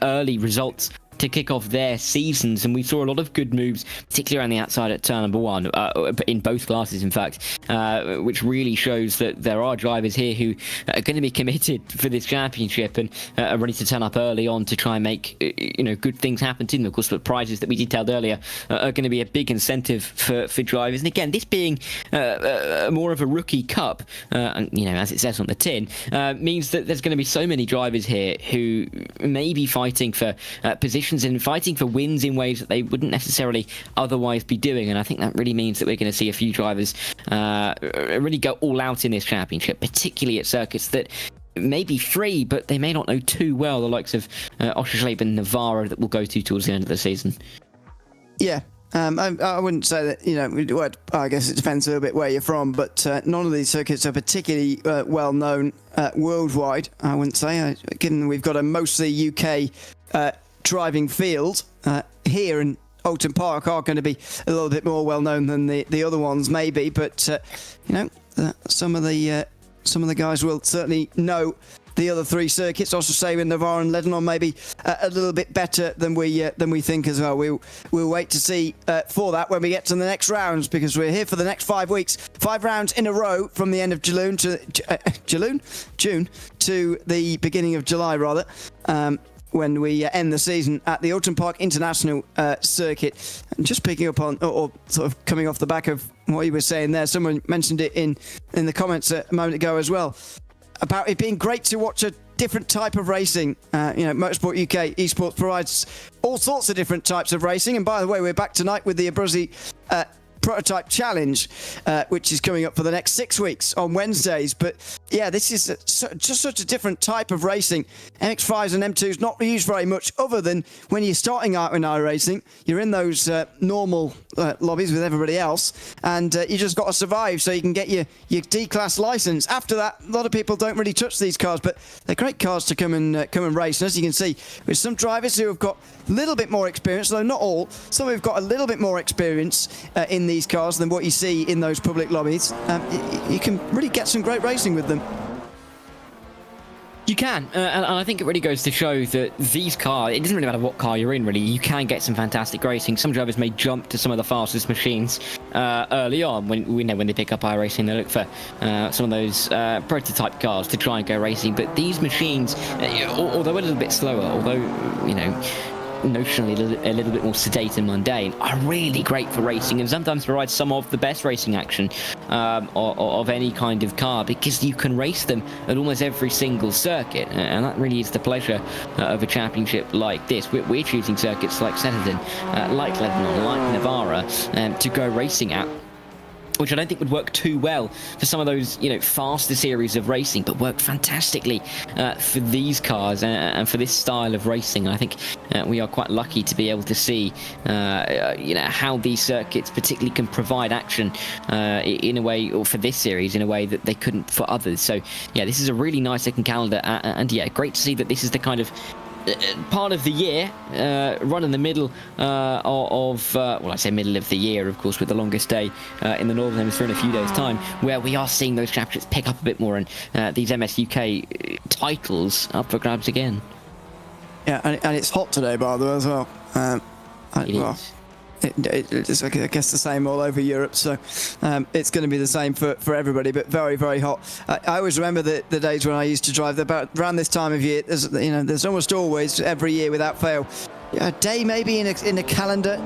early results to kick off their seasons, and we saw a lot of good moves, particularly around the outside at turn number 1, in both classes, in fact, which really shows that there are drivers here who are going to be committed for this championship and are ready to turn up early on to try and make good things happen to them. Of course, the prizes that we detailed earlier are going to be a big incentive for drivers. And again, this being more of a rookie cup, as it says on the tin, means that there's going to be so many drivers here who may be fighting for positions and fighting for wins in ways that they wouldn't necessarily otherwise be doing. And I think that really means that we're going to see a few drivers really go all out in this championship, particularly at circuits that may be free, but they may not know too well, the likes of Oschersleben and Navarra that we'll go to towards the end of the season. Yeah. I wouldn't say that, I guess it depends a little bit where you're from, but none of these circuits are particularly well known worldwide, I wouldn't say. Given we've got a mostly UK driving field here, and Oulton Park are going to be a little bit more well known than the other ones, maybe. But some of the guys will certainly know the other 3 circuits. Also say with Navarre and Lebanon maybe a little bit better than we think as well. We'll wait to see for that when we get to the next rounds, because we're here for the next 5 weeks. 5 rounds in a row from the end of June to the beginning of July, rather. When we end the season at the Oulton Park International Circuit. And just picking up on, or sort of coming off the back of what you were saying there, someone mentioned it in the comments a moment ago as well, about it being great to watch a different type of racing. Motorsport UK Esports provides all sorts of different types of racing. And by the way, we're back tonight with the Abruzzi Prototype Challenge, which is coming up for the next 6 weeks on Wednesdays. But yeah, this is just such a different type of racing. MX-5s and M2s not used very much, other than when you're starting out in iRacing, you're in those normal lobbies with everybody else, and you just got to survive so you can get your D-class license. After that, a lot of people don't really touch these cars, but they're great cars to come and race. And as you can see, with some drivers who have got a little bit more experience, though not all, some who've got a little bit more experience in these cars than what you see in those public lobbies. You can really get some great racing with them. You can, and I think it really goes to show that these cars, it doesn't really matter what car you're in, really, you can get some fantastic racing. Some drivers may jump to some of the fastest machines early on. When they pick up iRacing, they look for some of those prototype cars to try and go racing. But these machines, although a little bit slower, although, notionally a little bit more sedate and mundane, are really great for racing, and sometimes provide some of the best racing action of any kind of car, because you can race them at almost every single circuit, and that really is the pleasure of a championship like this. We're choosing circuits like Snetterton, like Lebanon, like Navarra, to go racing at, which I don't think would work too well for some of those, faster series of racing, but work fantastically for these cars and for this style of racing. And I think we are quite lucky to be able to see, how these circuits particularly can provide action in a way, or for this series, in a way that they couldn't for others. So, yeah, this is a really nice looking calendar, and yeah, great to see that this is the kind of part of the year, run in the middle of I say middle of the year, of course, with the longest day in the Northern Hemisphere in a few days' time, where we are seeing those championships pick up a bit more, and these MS UK titles up for grabs again. Yeah, and it's hot today, by the way, as well. It is. It's, I guess, the same all over Europe, so it's going to be the same for everybody, but very, very hot. I always remember the days when I used to drive about around this time of year. There's almost always, every year without fail, a day maybe in a calendar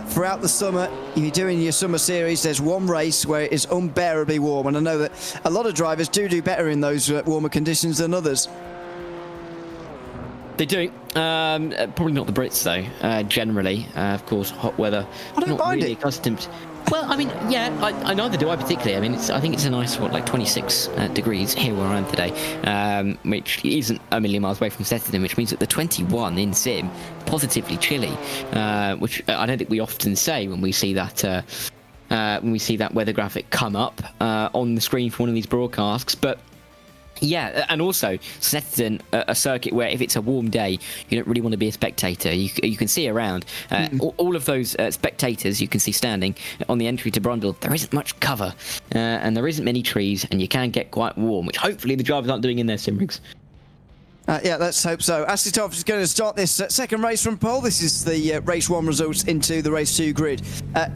throughout the summer. You're doing your summer series, there's one race where it is unbearably warm, and I know that a lot of drivers do better in those warmer conditions than others. They do. Probably not the Brits, though. Generally, of course, hot weather. I don't not mind really it. Accustomed. Well, I mean, yeah, I neither do I particularly. I mean, I think it's a nice, 26 degrees here where I am today, which isn't a million miles away from Snetterton, which means that the 21 in Sim, positively chilly, which I don't think we often say when we see that weather graphic come up on the screen for one of these broadcasts, but. Yeah, and also Snetterton, a circuit where if it's a warm day, you don't really want to be a spectator. You can see around. All of those spectators you can see standing on the entry to Brundle. There isn't much cover, and there isn't many trees, and you can get quite warm, which hopefully the drivers aren't doing in their sim rigs. Yeah, let's hope so. Asitov is going to start this second race from pole. This is the race 1 results into the race 2 grid.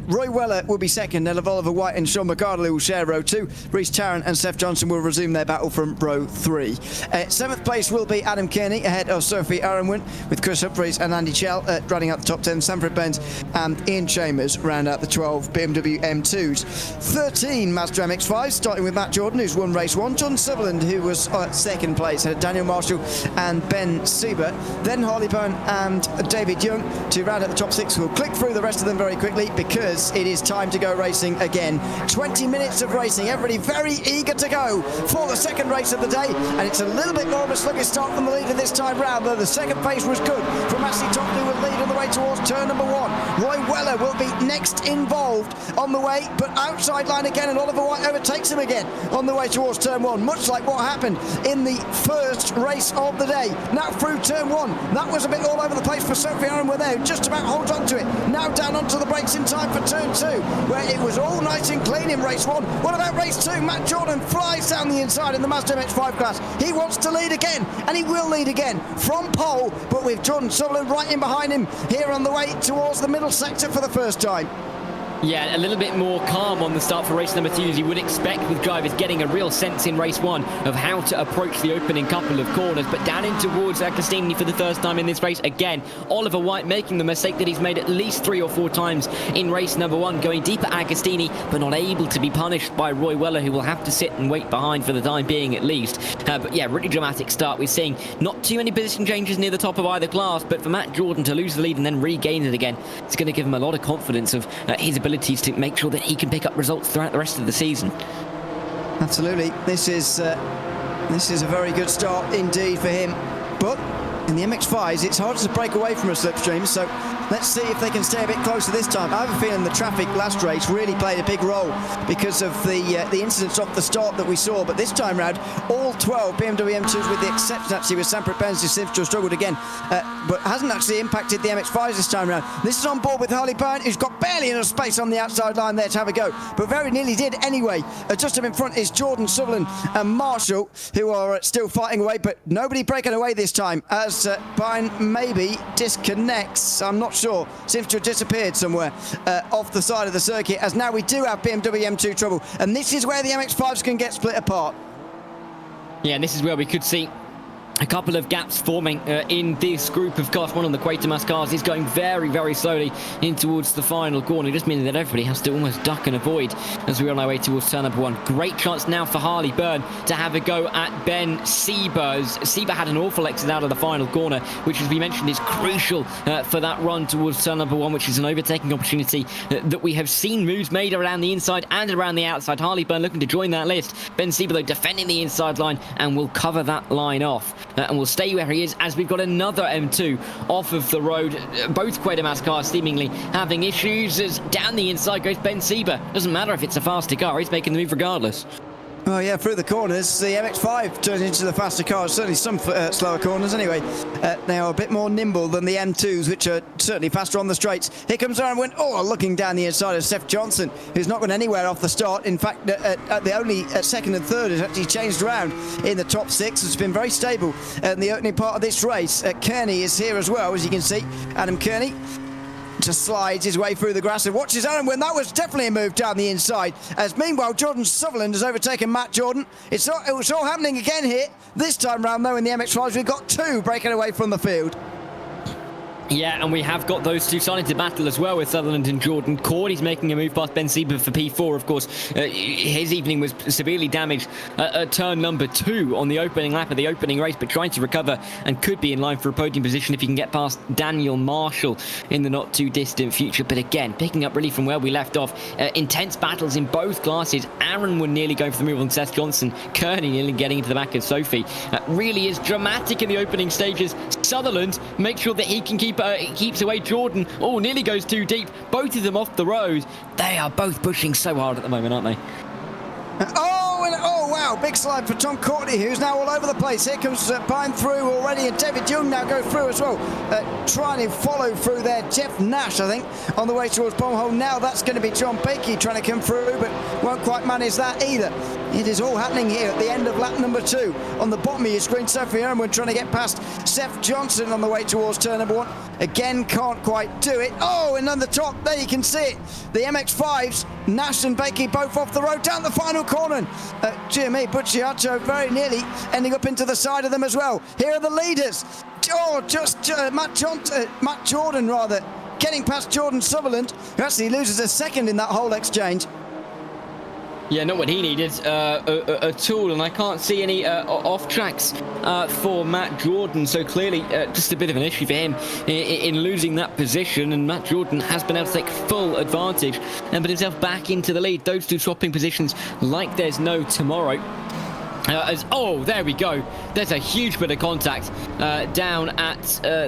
Roy Weller will be second. Then Oliver White and Sean McArdle will share row 2. Rhys Tarrant and Seth Johnson will resume their battle from row 3. 7th place will be Adam Kearney ahead of Sophie Aronwin, with Chris Humphries and Andy Chell rounding out the top 10. Sanford Benz and Ian Chambers round out the 12 BMW M2s. 13 Mazda MX-5s, starting with Matt Jordan, who's won race 1. John Sutherland, who was second place, Daniel Marshall and Ben Sieber. Then Harley Byrne and David Young to round out the top 6. We'll click through the rest of them very quickly, because it is time to go racing again. 20 minutes of racing, everybody very eager to go for the second race of the day, and it's a little bit more of a sluggish start from the leader this time round, though the second pace was good from Ashley Top, who will lead on the way towards turn number 1. Roy Weller will be next involved on the way, but outside line again, and Oliver White overtakes him again on the way towards turn 1, much like what happened in the first race of the day. Now through turn 1, that was a bit all over the place for Sophie Aaron with there, just about holds on to it. Now down onto the brakes in time for turn 2, where it was all nice and clean in race 1. What about race 2? Matt Jordan flies down the inside in the Mazda MX-5 class. He wants to lead again, and he will lead again from pole, but with Jordan Sutherland right in behind him here on the way towards the middle sector for the first time. Yeah, a little bit more calm on the start for race number 2, as you would expect, with drivers getting a real sense in race 1 of how to approach the opening couple of corners. But down in towards Agostini for the first time in this race again, Oliver White making the mistake that he's made at least 3 or 4 times in race number 1, going deep at Agostini, but not able to be punished by Roy Weller, who will have to sit and wait behind for the time being at least. But yeah, really dramatic start. We're seeing not too many position changes near the top of either class, but for Matt Jordan to lose the lead and then regain it again, it's going to give him a lot of confidence of his abilities to make sure that he can pick up results throughout the rest of the season. Absolutely, this is a very good start indeed for him, but in the MX-5s it's hard to break away from a slipstream, so let's see if they can stay a bit closer this time. I have a feeling the traffic last race really played a big role because of the incidents off the start that we saw, but this time round all 12 BMW M2s, with the exception actually with Sampras Benz, who seems to have struggled again, but hasn't actually impacted the MX-5s this time round. This is on board with Harley Byrne, who's got barely enough space on the outside line there to have a go, but very nearly did anyway. Just up in front is Jordan Sutherland and Marshall, who are still fighting away, but nobody breaking away this time, as Byrne maybe disconnects. I'm not sure, seems to have disappeared somewhere off the side of the circuit, as now we do have BMW M2 trouble, and this is where the MX-5s can get split apart. Yeah, and this is where we could see a couple of gaps forming in this group of cars. One on the Quatermass cars is going very, very slowly in towards the final corner, just meaning that everybody has to almost duck and avoid as we're on our way towards turn number 1. Great chance now for Harley Byrne to have a go at Ben Sieber. Sieber had an awful exit out of the final corner, which, as we mentioned, is crucial for that run towards turn number 1, which is an overtaking opportunity that we have seen moves made around the inside and around the outside. Harley Byrne looking to join that list. Ben Sieber, though, defending the inside line and will cover that line off. And will stay where he is, as we've got another M2 off of the road. Both Quatermass cars seemingly having issues, as down the inside goes Ben Sieber. Doesn't matter if it's a faster car, he's making the move regardless. Oh yeah, through the corners, the MX-5 turns into the faster cars. Certainly some slower corners anyway. They are a bit more nimble than the M2s, which are certainly faster on the straights. Here comes Aaron Wynn. Oh, looking down the inside of Seth Johnson, who's not gone anywhere off the start. In fact, the only second and third has actually changed around in the top 6. It's been very stable in the opening part of this race. Kearney is here as well, as you can see. Adam Kearney just slides his way through the grass and watches Aaron Wynn. That was definitely a move down the inside, as meanwhile Jordan Sutherland has overtaken Matt Jordan. It was all happening again here. This time round, though, in the MX-5s, we've got 2 breaking away from the field. Yeah, and we have got those two starting to battle as well, with Sutherland and Jordan. Cordy's making a move past Ben Sieber for P4, of course. His evening was severely damaged at turn number 2 on the opening lap of the opening race, but trying to recover and could be in line for a podium position if he can get past Daniel Marshall in the not too distant future. But again, picking up really from where we left off, intense battles in both classes. Aaron were nearly going for the move on Seth Johnson, Kearney nearly getting into the back of Sophie. Really is dramatic in the opening stages. Sutherland makes sure that he can keeps away Jordan. Oh, nearly goes too deep. Both of them off the road. They are both pushing so hard at the moment, aren't they? Oh wow, big slide for Tom Courtney, who's now all over the place. Here comes Byrne through already, and David Young now goes through as well. Trying to follow through there, Jeff Nash, I think, on the way towards Bomhole. Now that's going to be John Bakey trying to come through, but won't quite manage that either. It is all happening here at the end of lap number 2. On the bottom of your screen, Sophie Irwin trying to get past Seth Johnson on the way towards turn number 1. Again, can't quite do it. Oh, and on the top, there you can see it. The MX-5s, Nash and Bakey both off the road down the final corner. Jimmy Bucciaccio very nearly ending up into the side of them as well. Here are the leaders. Oh, just Matt Jordan, rather, getting past Jordan Sutherland, who actually loses a second in that whole exchange. Yeah, not what he needed at all, and I can't see any off tracks for Matt Jordan, so clearly just a bit of an issue for him in losing that position, and Matt Jordan has been able to take full advantage and put himself back into the lead. Those two swapping positions like there's no tomorrow. Oh, there we go. There's a huge bit of contact down at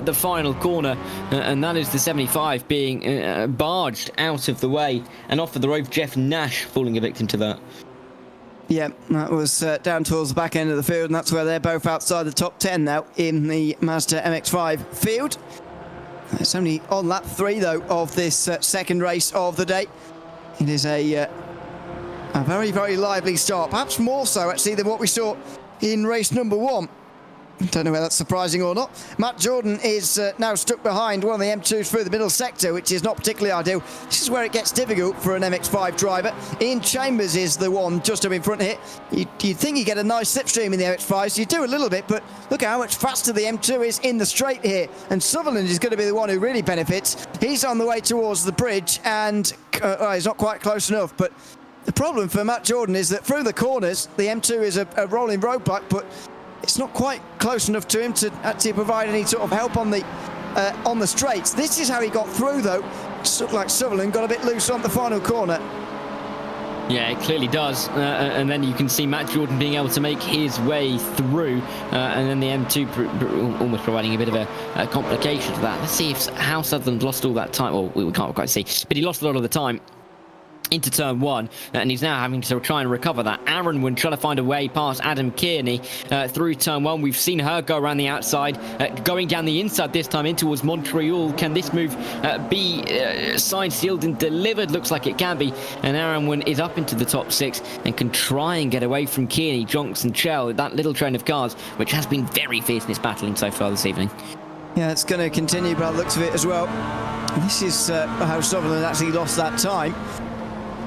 the final corner, and that is the 75 being barged out of the way and off of the road. Jeff Nash falling a victim to that. Yeah, that was down towards the back end of the field, and that's where they're both outside the top 10 now in the Mazda MX-5 field. It's only on lap 3, though, of this second race of the day. It is a very, very lively start, perhaps more so actually than what we saw in race number 1. I don't know whether that's surprising or not. Matt Jordan is now stuck behind one of the M2s through the middle sector, which is not particularly ideal. This is where it gets difficult for an MX-5 driver. Ian Chambers is the one just up in front here. You'd think you get a nice slipstream in the MX-5, so you do a little bit, but look at how much faster the M2 is in the straight here. And Sutherland is going to be the one who really benefits. He's on the way towards the bridge, and he's not quite close enough, but the problem for Matt Jordan is that through the corners, the M2 is a rolling roadblock, but it's not quite close enough to him to actually provide any sort of help on the straights. This is how he got through, though. Just looked like Sutherland got a bit loose on the final corner. Yeah, it clearly does. And then you can see Matt Jordan being able to make his way through, and then the M2 almost providing a bit of a complication to that. Let's see how Sutherland lost all that time. Well, we can't quite see, but he lost a lot of the time into turn 1, and he's now having to try and recover that. Aaron Wynn trying to find a way past Adam Kearney through turn 1. We've seen her go around the outside, going down the inside this time in towards Montreal. Can this move be signed, sealed and delivered? Looks like it can be, and Aaron Wynn is up into the top 6 and can try and get away from Kearney, Jonks and Chell, that little train of cars which has been very fierce in its battling so far this evening. Yeah, it's going to continue by the looks of it as well. And this is how Sutherland actually lost that time.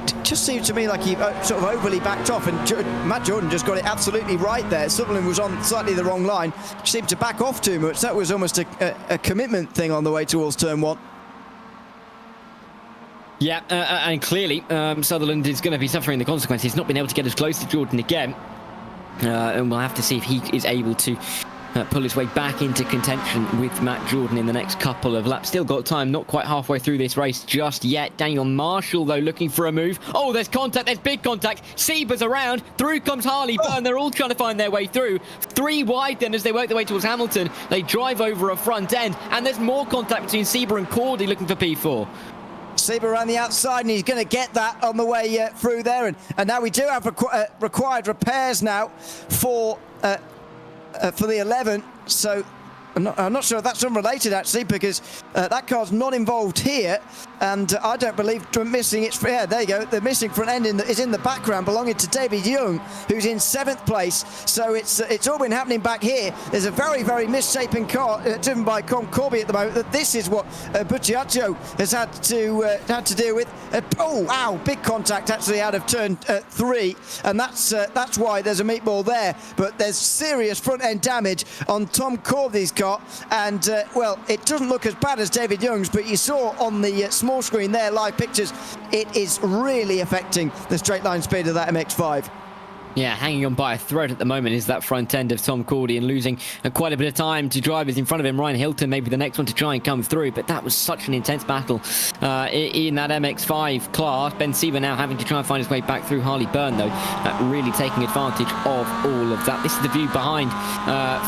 It just seemed to me like he sort of overly backed off, and Matt Jordan just got it absolutely right there. Sutherland was on slightly the wrong line, seemed to back off too much. That was almost a commitment thing on the way towards turn 1. Yeah, and clearly Sutherland is going to be suffering the consequences. He's not been able to get as close to Jordan again, and we'll have to see if he is able to pull his way back into contention with Matt Jordan in the next couple of laps. Still got time, not quite halfway through this race just yet. Daniel Marshall, though, looking for a move. Oh, there's contact, there's big contact. Sieber's around, through comes Harley Byrne. They're all trying to find their way through. 3 wide then as they work their way towards Hamilton. They drive over a front end, and there's more contact between Sieber and Cordy looking for P4. Sieber around the outside, and he's going to get that on the way through there. And now we do have required repairs now for the 11, so I'm not sure if that's unrelated actually, because that car's not involved here, and I don't believe missing its. Yeah, there you go. The missing front end is in the background, belonging to David Young, who's in 7th place. So it's all been happening back here. There's a very, very misshapen car driven by Con Corby at the moment. This is what Bucciaccio has had to deal with. Oh, ow! Big contact actually out of turn 3, and that's why there's a meatball there. But there's serious front end damage on Tom Corby's car, and well, it doesn't look as bad as David Young's, but you saw on the small screen there, live pictures, it is really affecting the straight line speed of that MX-5. Yeah, hanging on by a thread at the moment is that front end of Tom Cordy, and losing quite a bit of time to drivers in front of him. Ryan Hilton maybe the next one to try and come through, but that was such an intense battle in that MX-5 class. Ben Sieber now having to try and find his way back through. Harley Byrne, though, really taking advantage of all of that. This is the view behind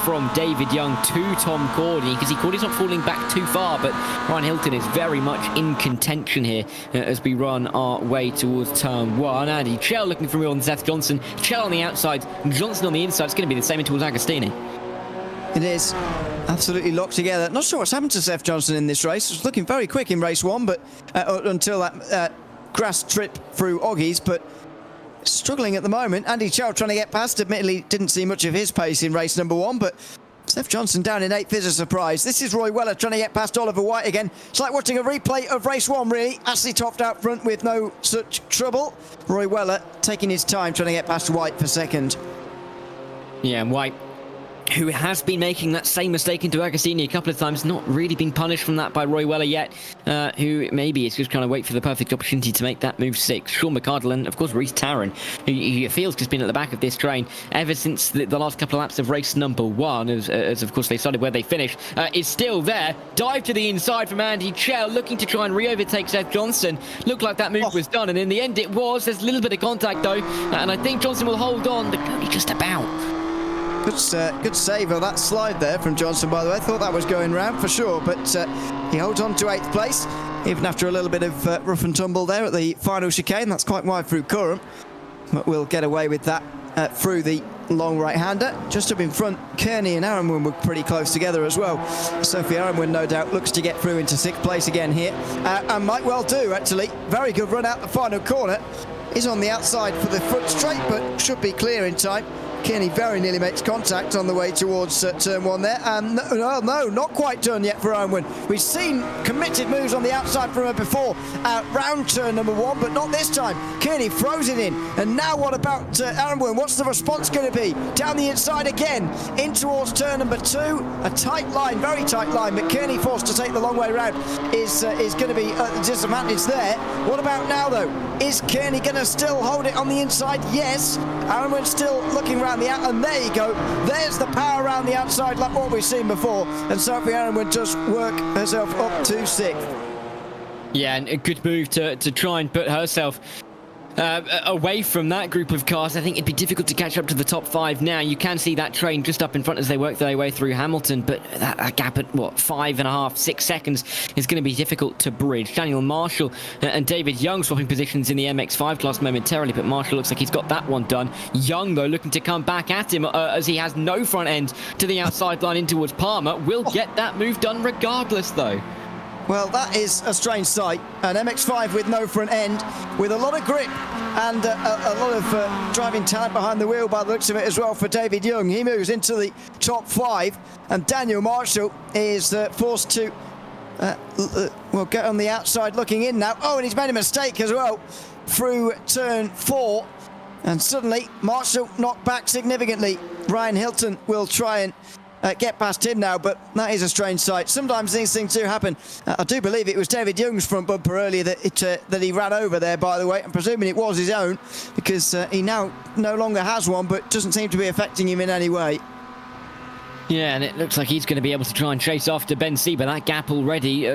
from David Young to Tom Cordy. You can see Cordy's not falling back too far, but Ryan Hilton is very much in contention here as we run our way towards turn 1. Andy Chell looking for real on Seth Johnson. On the outside, Johnson on the inside. It's going to be the same towards Agostini. It is absolutely locked together. Not sure what's happened to Seth Johnson in this race. It was looking very quick in race 1, but until that grass trip through Oggies, but struggling at the moment. Andy Chow trying to get past. Admittedly, didn't see much of his pace in race number 1, but Seth Johnson down in 8th is a surprise. This is Roy Weller trying to get past Oliver White again. It's like watching a replay of race 1, really. Ashley Toft out front with no such trouble. Roy Weller taking his time trying to get past White for second. Yeah, and White who has been making that same mistake into Agostini a couple of times, not really been punished from that by Roy Weller yet, who maybe is just trying to wait for the perfect opportunity to make that move 6. Sean McArdle and, of course, Reece Tarrant, who feels has been at the back of this train ever since the last couple of laps of race number 1, as of course they started where they finished, is still there. Dive to the inside from Andy Chell, looking to try and re-overtake Seth Johnson. Looked like that move was done, and in the end it was. There's a little bit of contact, though, and I think Johnson will hold on, but only just about. Good save of that slide there from Johnson, by the way. I thought that was going round for sure, but he holds on to 8th place, even after a little bit of rough and tumble there at the final chicane. That's quite wide through Coram, but we'll get away with that through the long right-hander. Just up in front, Kearney and Aronwin were pretty close together as well. Sophie Aronwin, no doubt, looks to get through into 6th place again here, and might well do, actually. Very good run out the final corner. Is on the outside for the front straight, but should be clear in time. Kearney very nearly makes contact on the way towards turn 1 there. And no, not quite done yet for Aronwin. We've seen committed moves on the outside from her before, round turn number 1, but not this time. Kearney throws it in. And now what about Aronwin? What's the response going to be? Down the inside again, in towards turn number 2. A tight line, very tight line, but Kearney forced to take the long way round is going to be a disadvantage there. What about now, though? Is Kearney going to still hold it on the inside? Yes. Aronwin still looking round the out, and there you go. There's the power around the outside, like what we've seen before. And Sophie Aronwin just work herself up to 6th. Yeah, and a good move to try and put herself away from that group of cars. I think it'd be difficult to catch up to the top 5 now. You can see that train just up in front as they work their way through Hamilton, but that gap at, 5.5, 6 seconds is going to be difficult to bridge. Daniel Marshall and David Young swapping positions in the MX5 class momentarily, but Marshall looks like he's got that one done. Young, though, looking to come back at him as he has no front end to the outside line in towards Palmer. Will get that move done regardless, though. Well, that is a strange sight. An MX-5 with no front end, with a lot of grip and a lot of driving talent behind the wheel by the looks of it as well for David Young. He moves into the top 5, and Daniel Marshall is forced to get on the outside looking in now. Oh, and he's made a mistake as well through turn 4, and suddenly Marshall knocked back significantly. Ryan Hilton will try and get past him now, but that is a strange sight. Sometimes these things do happen. I do believe it was David Young's front bumper earlier that he ran over there, by the way. I'm presuming it was his own, because he now no longer has one, but doesn't seem to be affecting him in any way. Yeah, and it looks like he's going to be able to try and chase after Ben Sieber. That gap already,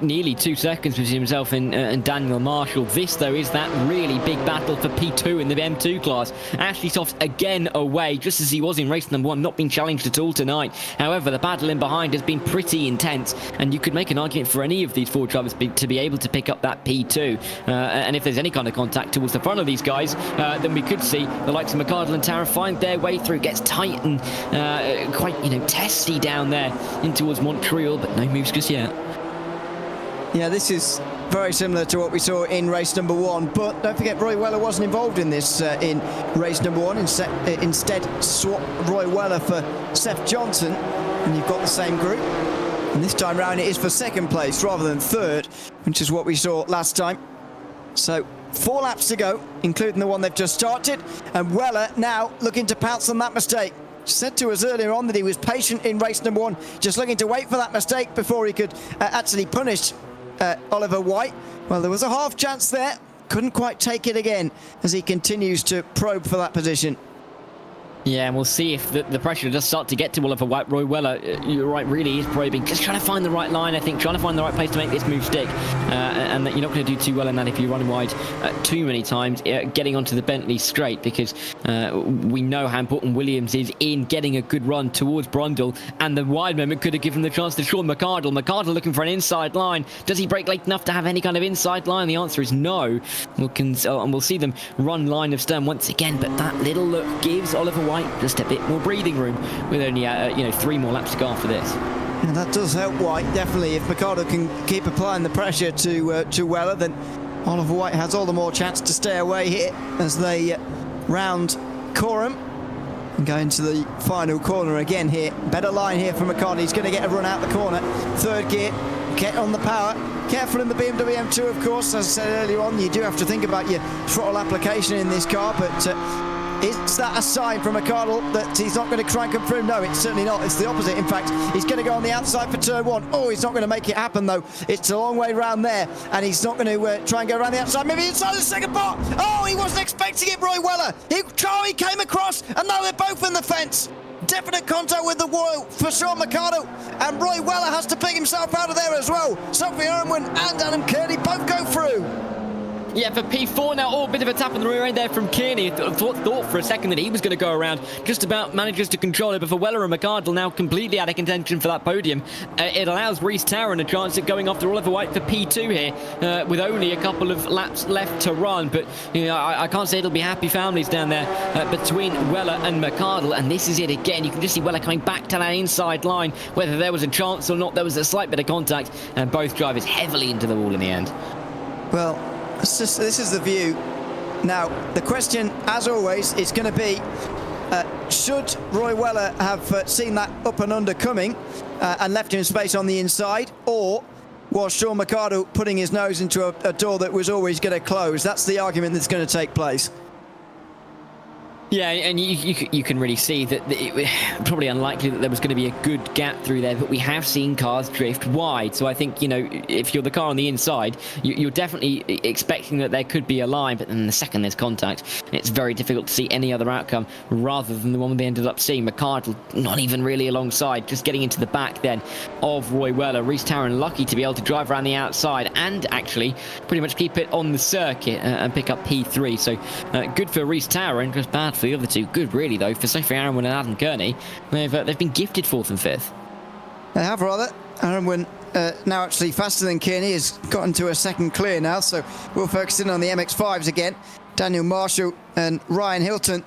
nearly 2 seconds between himself and Daniel Marshall. This, though, is that really big battle for P2 in the M2 class. Ashley Toft's again away, just as he was in race number 1, not being challenged at all tonight. However, the battle in behind has been pretty intense, and you could make an argument for any of these 4 drivers to be able to pick up that P2. And if there's any kind of contact towards the front of these guys, then we could see the likes of McArdle and Tara find their way through. Gets tight and quite testy down there in towards Montreal, but no moves just yet. Yeah, this is very similar to what we saw in race number 1, but don't forget Roy Weller wasn't involved in this in race number 1. Instead swap Roy Weller for Seth Johnson, and you've got the same group, and this time round it is for 2nd place rather than 3rd, which is what we saw last time. So 4 laps to go, including the one they've just started, and Weller now looking to pounce on that mistake. Said to us earlier on that he was patient in race number 1, just looking to wait for that mistake before he could actually punish Oliver White. Well, there was a half chance there, couldn't quite take it again as he continues to probe for that position. Yeah, and we'll see if the pressure does start to get to Oliver White. Roy Weller, you're right, really is probing. Just trying to find the right line, I think. Trying to find the right place to make this move stick. And that you're not going to do too well in that if you run wide too many times, getting onto the Bentley straight, because we know how important Williams is in getting a good run towards Brundle. And the wide moment could have given the chance to Sean McArdle. McArdle looking for an inside line. Does he brake late enough to have any kind of inside line? The answer is no. And we'll see them run line of stern once again. But that little look gives Oliver White just a bit more breathing room with only 3 more laps to go after this. Yeah, that does help White, definitely. If McArdle can keep applying the pressure to Weller, then Oliver White has all the more chance to stay away here as they round Coram and go into the final corner again here. Better line here for McArdle. He's going to get a run out the corner. 3rd gear, get on the power. Careful in the BMW M2, of course. As I said earlier on, you do have to think about your throttle application in this car, but Is that a sign from McArdle that he's not going to crank him through? No, it's certainly not. It's the opposite. In fact, he's going to go on the outside for turn 1. Oh, he's not going to make it happen, though. It's a long way round there, and he's not going to try and go around the outside. Maybe inside the second part. Oh, he wasn't expecting it, Roy Weller. He came across, and now they're both in the fence. Definite contact with the wall for Sean McArdle, and Roy Weller has to pick himself out of there as well. Sophie Irwin and Adam Kearney both go through. Yeah, for P4 now, a bit of a tap on the rear end there from Kearney. Thought for a second that he was going to go around, just about manages to control it, but for Weller and McArdle now completely out of contention for that podium. It allows Rhys Tarrant a chance at going after Oliver White for P2 here, with only a couple of laps left to run, but you know, I can't say it'll be happy families down there between Weller and McArdle, and this is it again. You can just see Weller coming back to that inside line. Whether there was a chance or not, there was a slight bit of contact, and both drivers heavily into the wall in the end. Well, this is the view. Now, the question, as always, is going to be, should Roy Weller have seen that up and under coming and left him space on the inside, or was Sean McArdle putting his nose into a door that was always going to close? That's the argument that's going to take place. Yeah, and you can really see that it probably unlikely that there was going to be a good gap through there, but we have seen cars drift wide. So I think, you know, if you're the car on the inside, you're definitely expecting that there could be a line, but then the second there's contact, it's very difficult to see any other outcome rather than the one they ended up seeing. McArdle not even really alongside, just getting into the back then of Roy Weller. Rhys Tarrant lucky to be able to drive around the outside and actually pretty much keep it on the circuit and pick up P3. So good for Rhys Tarrant, just bad for the other two. Good, really, though, for Sophie Irwin and Adam Kearney. They've been gifted 4th and 5th. They have, rather. Irwin now actually faster than Kearney, has gotten to a second clear now, so we'll focus in on the MX-5s again. Daniel Marshall and Ryan Hilton.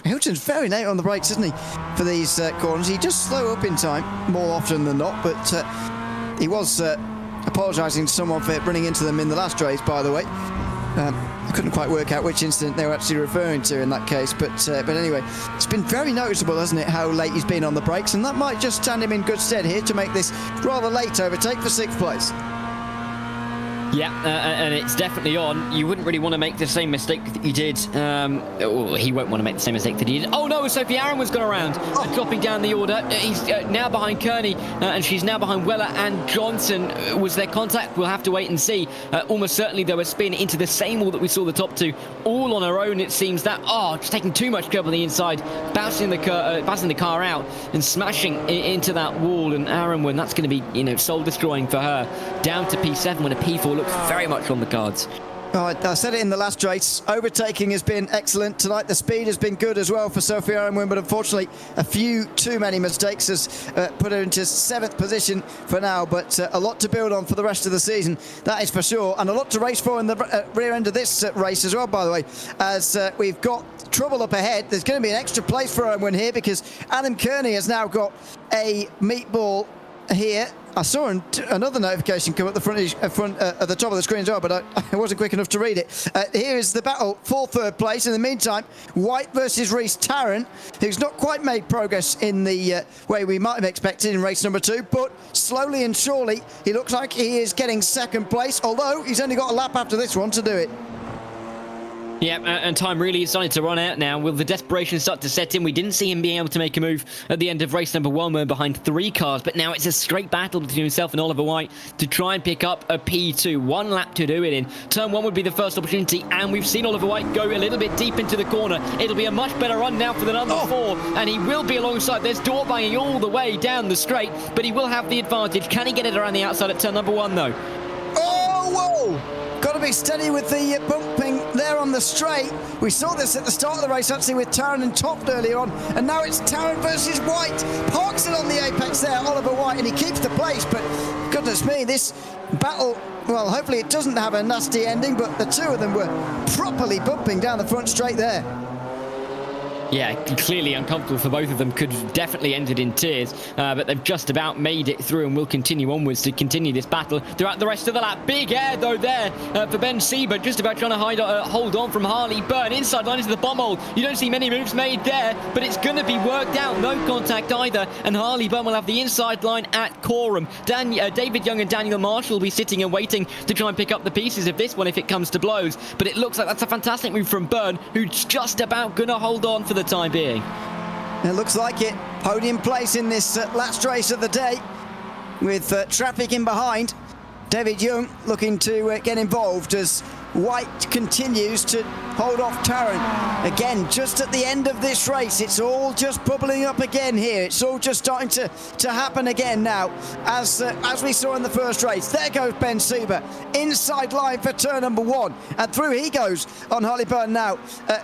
Hilton's very late on the brakes, isn't he, for these corners? He does slow up in time more often than not, but he was apologising to someone for running into them in the last race, by the way. I couldn't quite work out which incident they were actually referring to in that case, but anyway, it's been very noticeable, hasn't it, how late he's been on the brakes, and that might just stand him in good stead here to make this rather late overtake for 6th place. Yeah, and it's definitely on. You wouldn't really want to make the same mistake that you did. He won't want to make the same mistake that he did. Oh no, Sophie Irwin's gone around, dropping down the order. He's now behind Kearney, and she's now behind Weller and Johnson. Was there contact? We'll have to wait and see. Almost certainly there was spin into the same wall that we saw the top two, all on her own. It seems that just taking too much curb on the inside, bouncing the car out and smashing into that wall. And Irwin, that's going to be, you know, soul destroying for her. Down to P7 when a P4 looks very much on the cards. Oh, I said it in the last race. Overtaking has been excellent tonight. The speed has been good as well for Sophie Irwin, but unfortunately, a few too many mistakes has put her into 7th position for now. But a lot to build on for the rest of the season, that is for sure, and a lot to race for in the rear end of this race as well. By the way, as we've got trouble up ahead, there's going to be an extra place for Irwin here because Adam Kearney has now got a meatball here. I saw another notification come at the front at the top of the screen as well, but I wasn't quick enough to read it. Here is the battle for 3rd place. In the meantime, White versus Rhys Tarrant, who's not quite made progress in the way we might have expected in race number 2, but slowly and surely he looks like he is getting 2nd place, although he's only got a lap after this one to do it. Yeah, and time really is starting to run out now. Will the desperation start to set in? We didn't see him being able to make a move at the end of race number 1. We're behind 3 cars, but now it's a straight battle between himself and Oliver White to try and pick up a P2. 1 lap to do it in. Turn 1 would be the first opportunity, and we've seen Oliver White go a little bit deep into the corner. It'll be a much better run now for the number 4, and he will be alongside. There's door banging all the way down the straight, but he will have the advantage. Can he get it around the outside at turn number 1, though? Oh, whoa! Got to be steady with the bumping there on the straight. We saw this at the start of the race actually with Tarrant and Toft earlier on, and now it's Tarrant versus White. Parks it on the apex there, Oliver White, and he keeps the place, but goodness me, this battle, well, hopefully it doesn't have a nasty ending, but the two of them were properly bumping down the front straight there. Yeah, clearly uncomfortable for both of them. Could have definitely ended in tears, but they've just about made it through and will continue onwards to continue this battle throughout the rest of the lap. Big air, though, there for Ben Sieber, just about trying to hold on from Harley Byrne. Inside line into the bomb hole. You don't see many moves made there, but it's going to be worked out. No contact either, and Harley Byrne will have the inside line at Coram. David Young and Daniel Marshall will be sitting and waiting to try and pick up the pieces of this one if it comes to blows, but it looks like that's a fantastic move from Byrne, who's just about going to hold on for the time being. It looks like it. Podium place in this last race of the day with traffic in behind. David Young looking to get involved as White continues to hold off Taran. Again, just at the end of this race, it's all just bubbling up again here. It's all just starting to happen again now, as we saw in the first race. There goes Ben Sieber, inside line for turn number 1, and through he goes on Harley Byrne now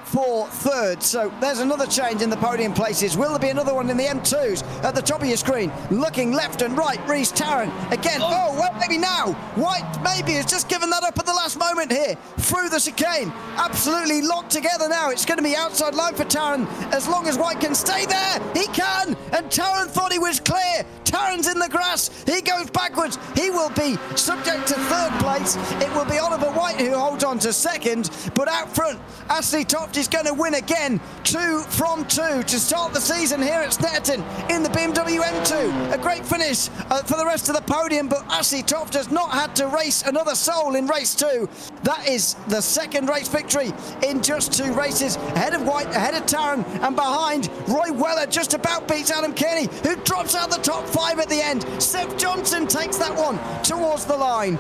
for third. So there's another change in the podium places. Will there be another one in the M2s at the top of your screen? Looking left and right, Rhys Taran again. Oh, well, maybe now. White maybe has just given that up at the last moment here. Through the chicane, absolutely locked together now. It's going to be outside line for Taran as long as White can stay there. He can, and Taran thought he was clear. Taran's in the grass. He goes backwards. He will be subject to third place. It will be Oliver White who holds on to second, but out front, Ashley Toft is going to win again. 2 from 2 to start the season here at Snetterton in the BMW M2. A great finish for the rest of the podium, but Ashley Toft has not had to race another soul in race 2. That is the second race victory in just 2 races. Ahead of White, ahead of Taran, and behind Roy Weller just about beats Adam Kearney, who drops out the top 5 at the end. Seth Johnson takes that one towards the line.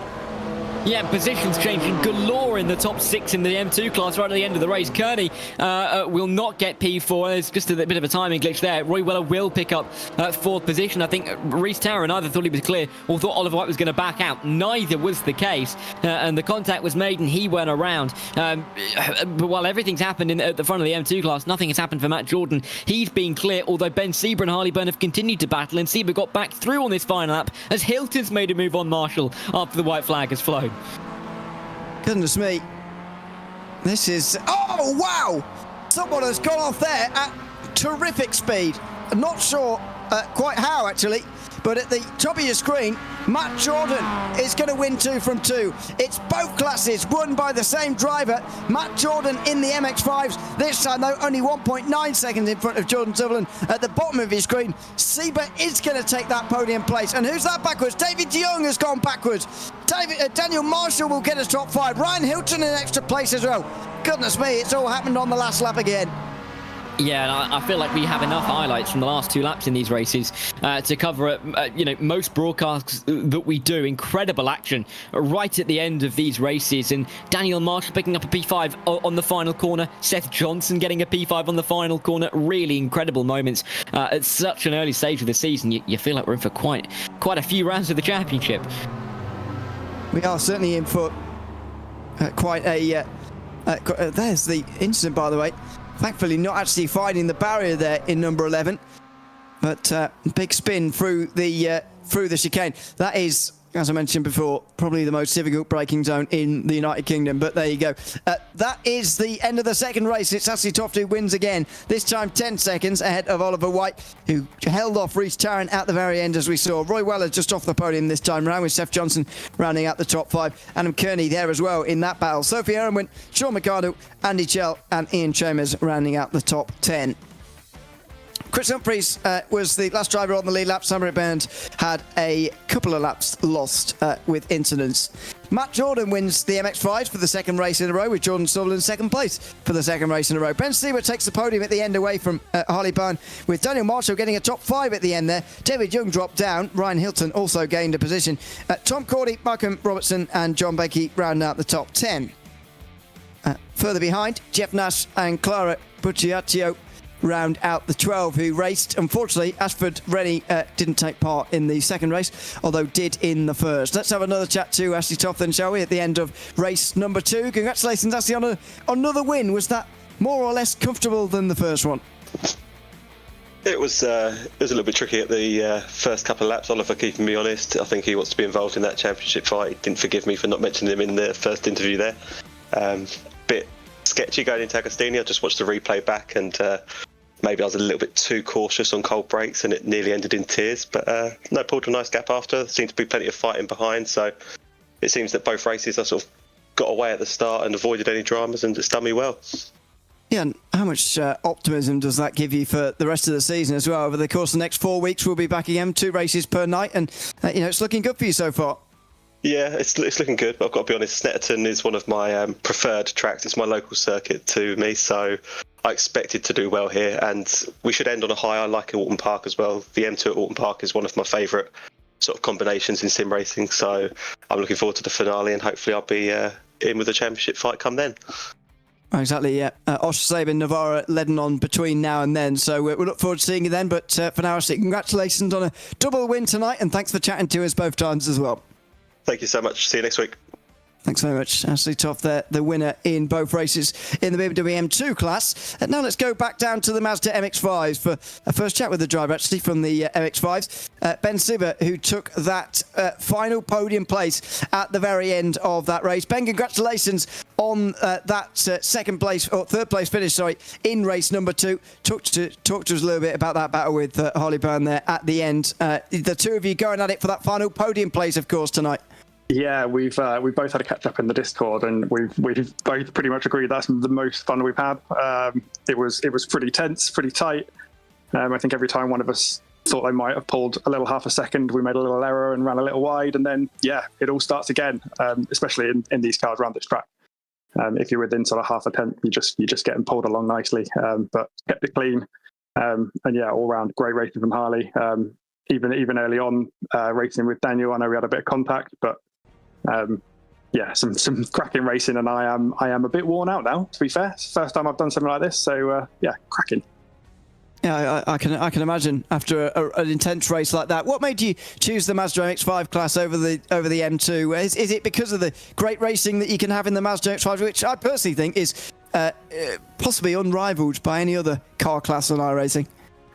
Yeah, positions changing galore in the top 6 in the M2 class right at the end of the race. Kearney will not get P4. There's just a bit of a timing glitch there. Roy Weller will pick up 4th position. I think Rhys Taran either thought he was clear or thought Oliver White was going to back out. Neither was the case, and the contact was made and he went around. But while everything's happened at the front of the M2 class, nothing has happened for Matt Jordan. He's been clear, although Ben Sieber and Harley Byrne have continued to battle, and Sieber got back through on this final lap as Hilton's made a move on Marshall after the white flag has flown. Goodness me. This is... Oh, wow! Someone has gone off there at terrific speed. I'm not sure quite how, actually. But at the top of your screen, Matt Jordan is going to win 2 from 2. It's both classes won by the same driver. Matt Jordan in the MX-5s. This time, though, only 1.9 seconds in front of Jordan Sutherland. At the bottom of your screen, Sieber is going to take that podium place. And who's that backwards? David Young has gone backwards. Daniel Marshall will get us top 5. Ryan Hilton in extra place as well. Goodness me, it's all happened on the last lap again. Yeah, and I feel like we have enough highlights from the last 2 laps in these races to cover, most broadcasts that we do. Incredible action right at the end of these races, and Daniel Marshall picking up a P5 on the final corner, Seth Johnson getting a P5 on the final corner. Really incredible moments at such an early stage of the season. You feel like we're in for quite a few rounds of the championship. We are certainly in for quite a... there's the incident, by the way. Thankfully not actually finding the barrier there in number 11, but big spin through the chicane. That is, as I mentioned before, probably the most difficult braking zone in the United Kingdom, but there you go. That is the end of the second race. It's Ashley Toft who wins again, this time 10 seconds ahead of Oliver White, who held off Rhys Taran at the very end, as we saw. Roy Weller just off the podium this time round, with Seth Johnson rounding out the top 5. Adam Kearney there as well in that battle. Sophie Irwin, Sean McArdle, Andy Chell and Ian Chambers rounding out the top 10. Chris Humphries was the last driver on the lead lap. Samuel Burns had a couple of laps lost with incidents. Matt Jordan wins the MX-5 for the second race in a row, with Jordan Sutherland second place for the second race in a row. Ben Sieber takes the podium at the end away from Harley Byrne, with Daniel Marshall getting a top 5 at the end there. David Young dropped down. Ryan Hilton also gained a position. Tom Cordy, Malcolm Robertson and John Bakey round out the top 10. Further behind, Jeff Nash and Clara Bucciaccio round out the 12 who raced. Unfortunately, Ashford Rennie didn't take part in the second race, although did in the first. Let's have another chat to Ashley Toft then, shall we, at the end of race number 2. Congratulations, Ashley, on another win. Was that more or less comfortable than the first one? It was a little bit tricky at the first couple of laps. Oliver keeping me honest. I think he wants to be involved in that championship fight. He didn't forgive me for not mentioning him in the first interview there. Bit sketchy going into Agostini. I just watched the replay back, and maybe I was a little bit too cautious on cold brakes and it nearly ended in tears. But no, pulled a nice gap after. There seemed to be plenty of fighting behind. So it seems that both races I sort of got away at the start and avoided any dramas, and it's done me well. Yeah, and how much optimism does that give you for the rest of the season as well? Over the course of the next 4 weeks, we'll be back again, 2 races per night, and it's looking good for you so far. Yeah, it's looking good. But I've got to be honest, Snetterton is one of my preferred tracks. It's my local circuit to me, so I expected to do well here, and we should end on a high. I like Alton Park as well. The M2 at Alton Park is one of my favourite sort of combinations in sim racing, so I'm looking forward to the finale, and hopefully I'll be in with a championship fight come then. Exactly, yeah. Oschersleben, Navarra leading on between now and then, so we look forward to seeing you then. But for now, Ashley, congratulations on a double win tonight, and thanks for chatting to us both times as well. Thank you so much. See you next week. Thanks very much, Ashley Toth there, the winner in both races in the BMW M2 class. And now let's go back down to the Mazda MX-5s for a first chat with the driver, actually, from the MX-5s. Ben Sieber, who took that final podium place at the very end of that race. Ben, congratulations on that second place, or third place finish, sorry, in race number 2. Talk to us a little bit about that battle with Harley Byrne there at the end. The two of you going at it for that final podium place, of course, tonight. Yeah, we've both had a catch up in the Discord, and we've both pretty much agreed that's the most fun we've had. It was pretty tense, pretty tight. I think every time one of us thought they might have pulled a little half a second, we made a little error and ran a little wide, and then it all starts again. Especially in these cars around this track. If you're within sort of half a tenth, you just get them pulled along nicely. But kept it clean, and all round great racing from Harley. Even early on racing with Daniel, I know we had a bit of contact, but. Some cracking racing, and I am a bit worn out now, to be fair. It's the first time I've done something like this, so cracking. Yeah, I can imagine after an intense race like that. What made you choose the Mazda MX-5 class over the M2? Is it because of the great racing that you can have in the Mazda MX-5, which I personally think is possibly unrivaled by any other car class on iRacing?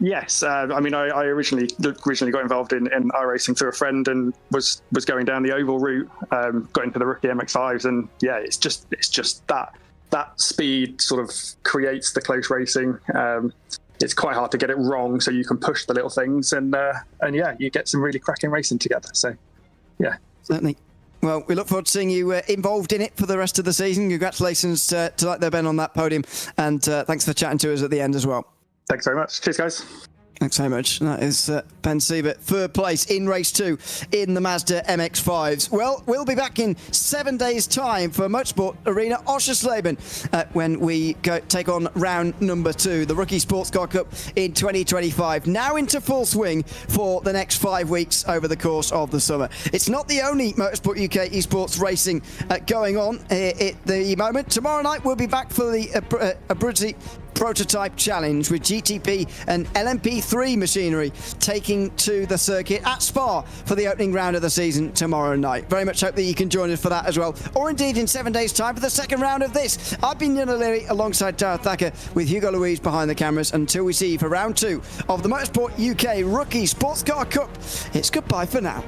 Yes, I originally got involved in iRacing through a friend, and was going down the oval route, got into the rookie MX-5s, and it's just that speed sort of creates the close racing. It's quite hard to get it wrong, so you can push the little things, and you get some really cracking racing together. So, yeah, certainly. Well, we look forward to seeing you involved in it for the rest of the season. Congratulations to like there, Ben, on that podium, and thanks for chatting to us at the end as well. Thanks very much. Cheers, guys. Thanks so much. That is Ben Sieber, third place in race 2 in the Mazda MX-5s. Well, we'll be back in 7 days' time for Motorsport Arena Oschersleben when we take on round number 2, the Rookie Sportscar Cup in 2025. Now into full swing for the next 5 weeks over the course of the summer. It's not the only Motorsport UK esports racing going on at the moment. Tomorrow night we'll be back for the Abruzzi Prototype Challenge with GTP and LMP3 machinery taking to the circuit at Spa for the opening round of the season tomorrow night. Very much hope that you can join us for that as well, or indeed in 7 days' time for the second round of this. I've been Ian O'Leary alongside Darragh Thacker with Hugo Louise behind the cameras until we see you for round 2 of the Motorsport UK Rookie Sports Car Cup. It's goodbye for now.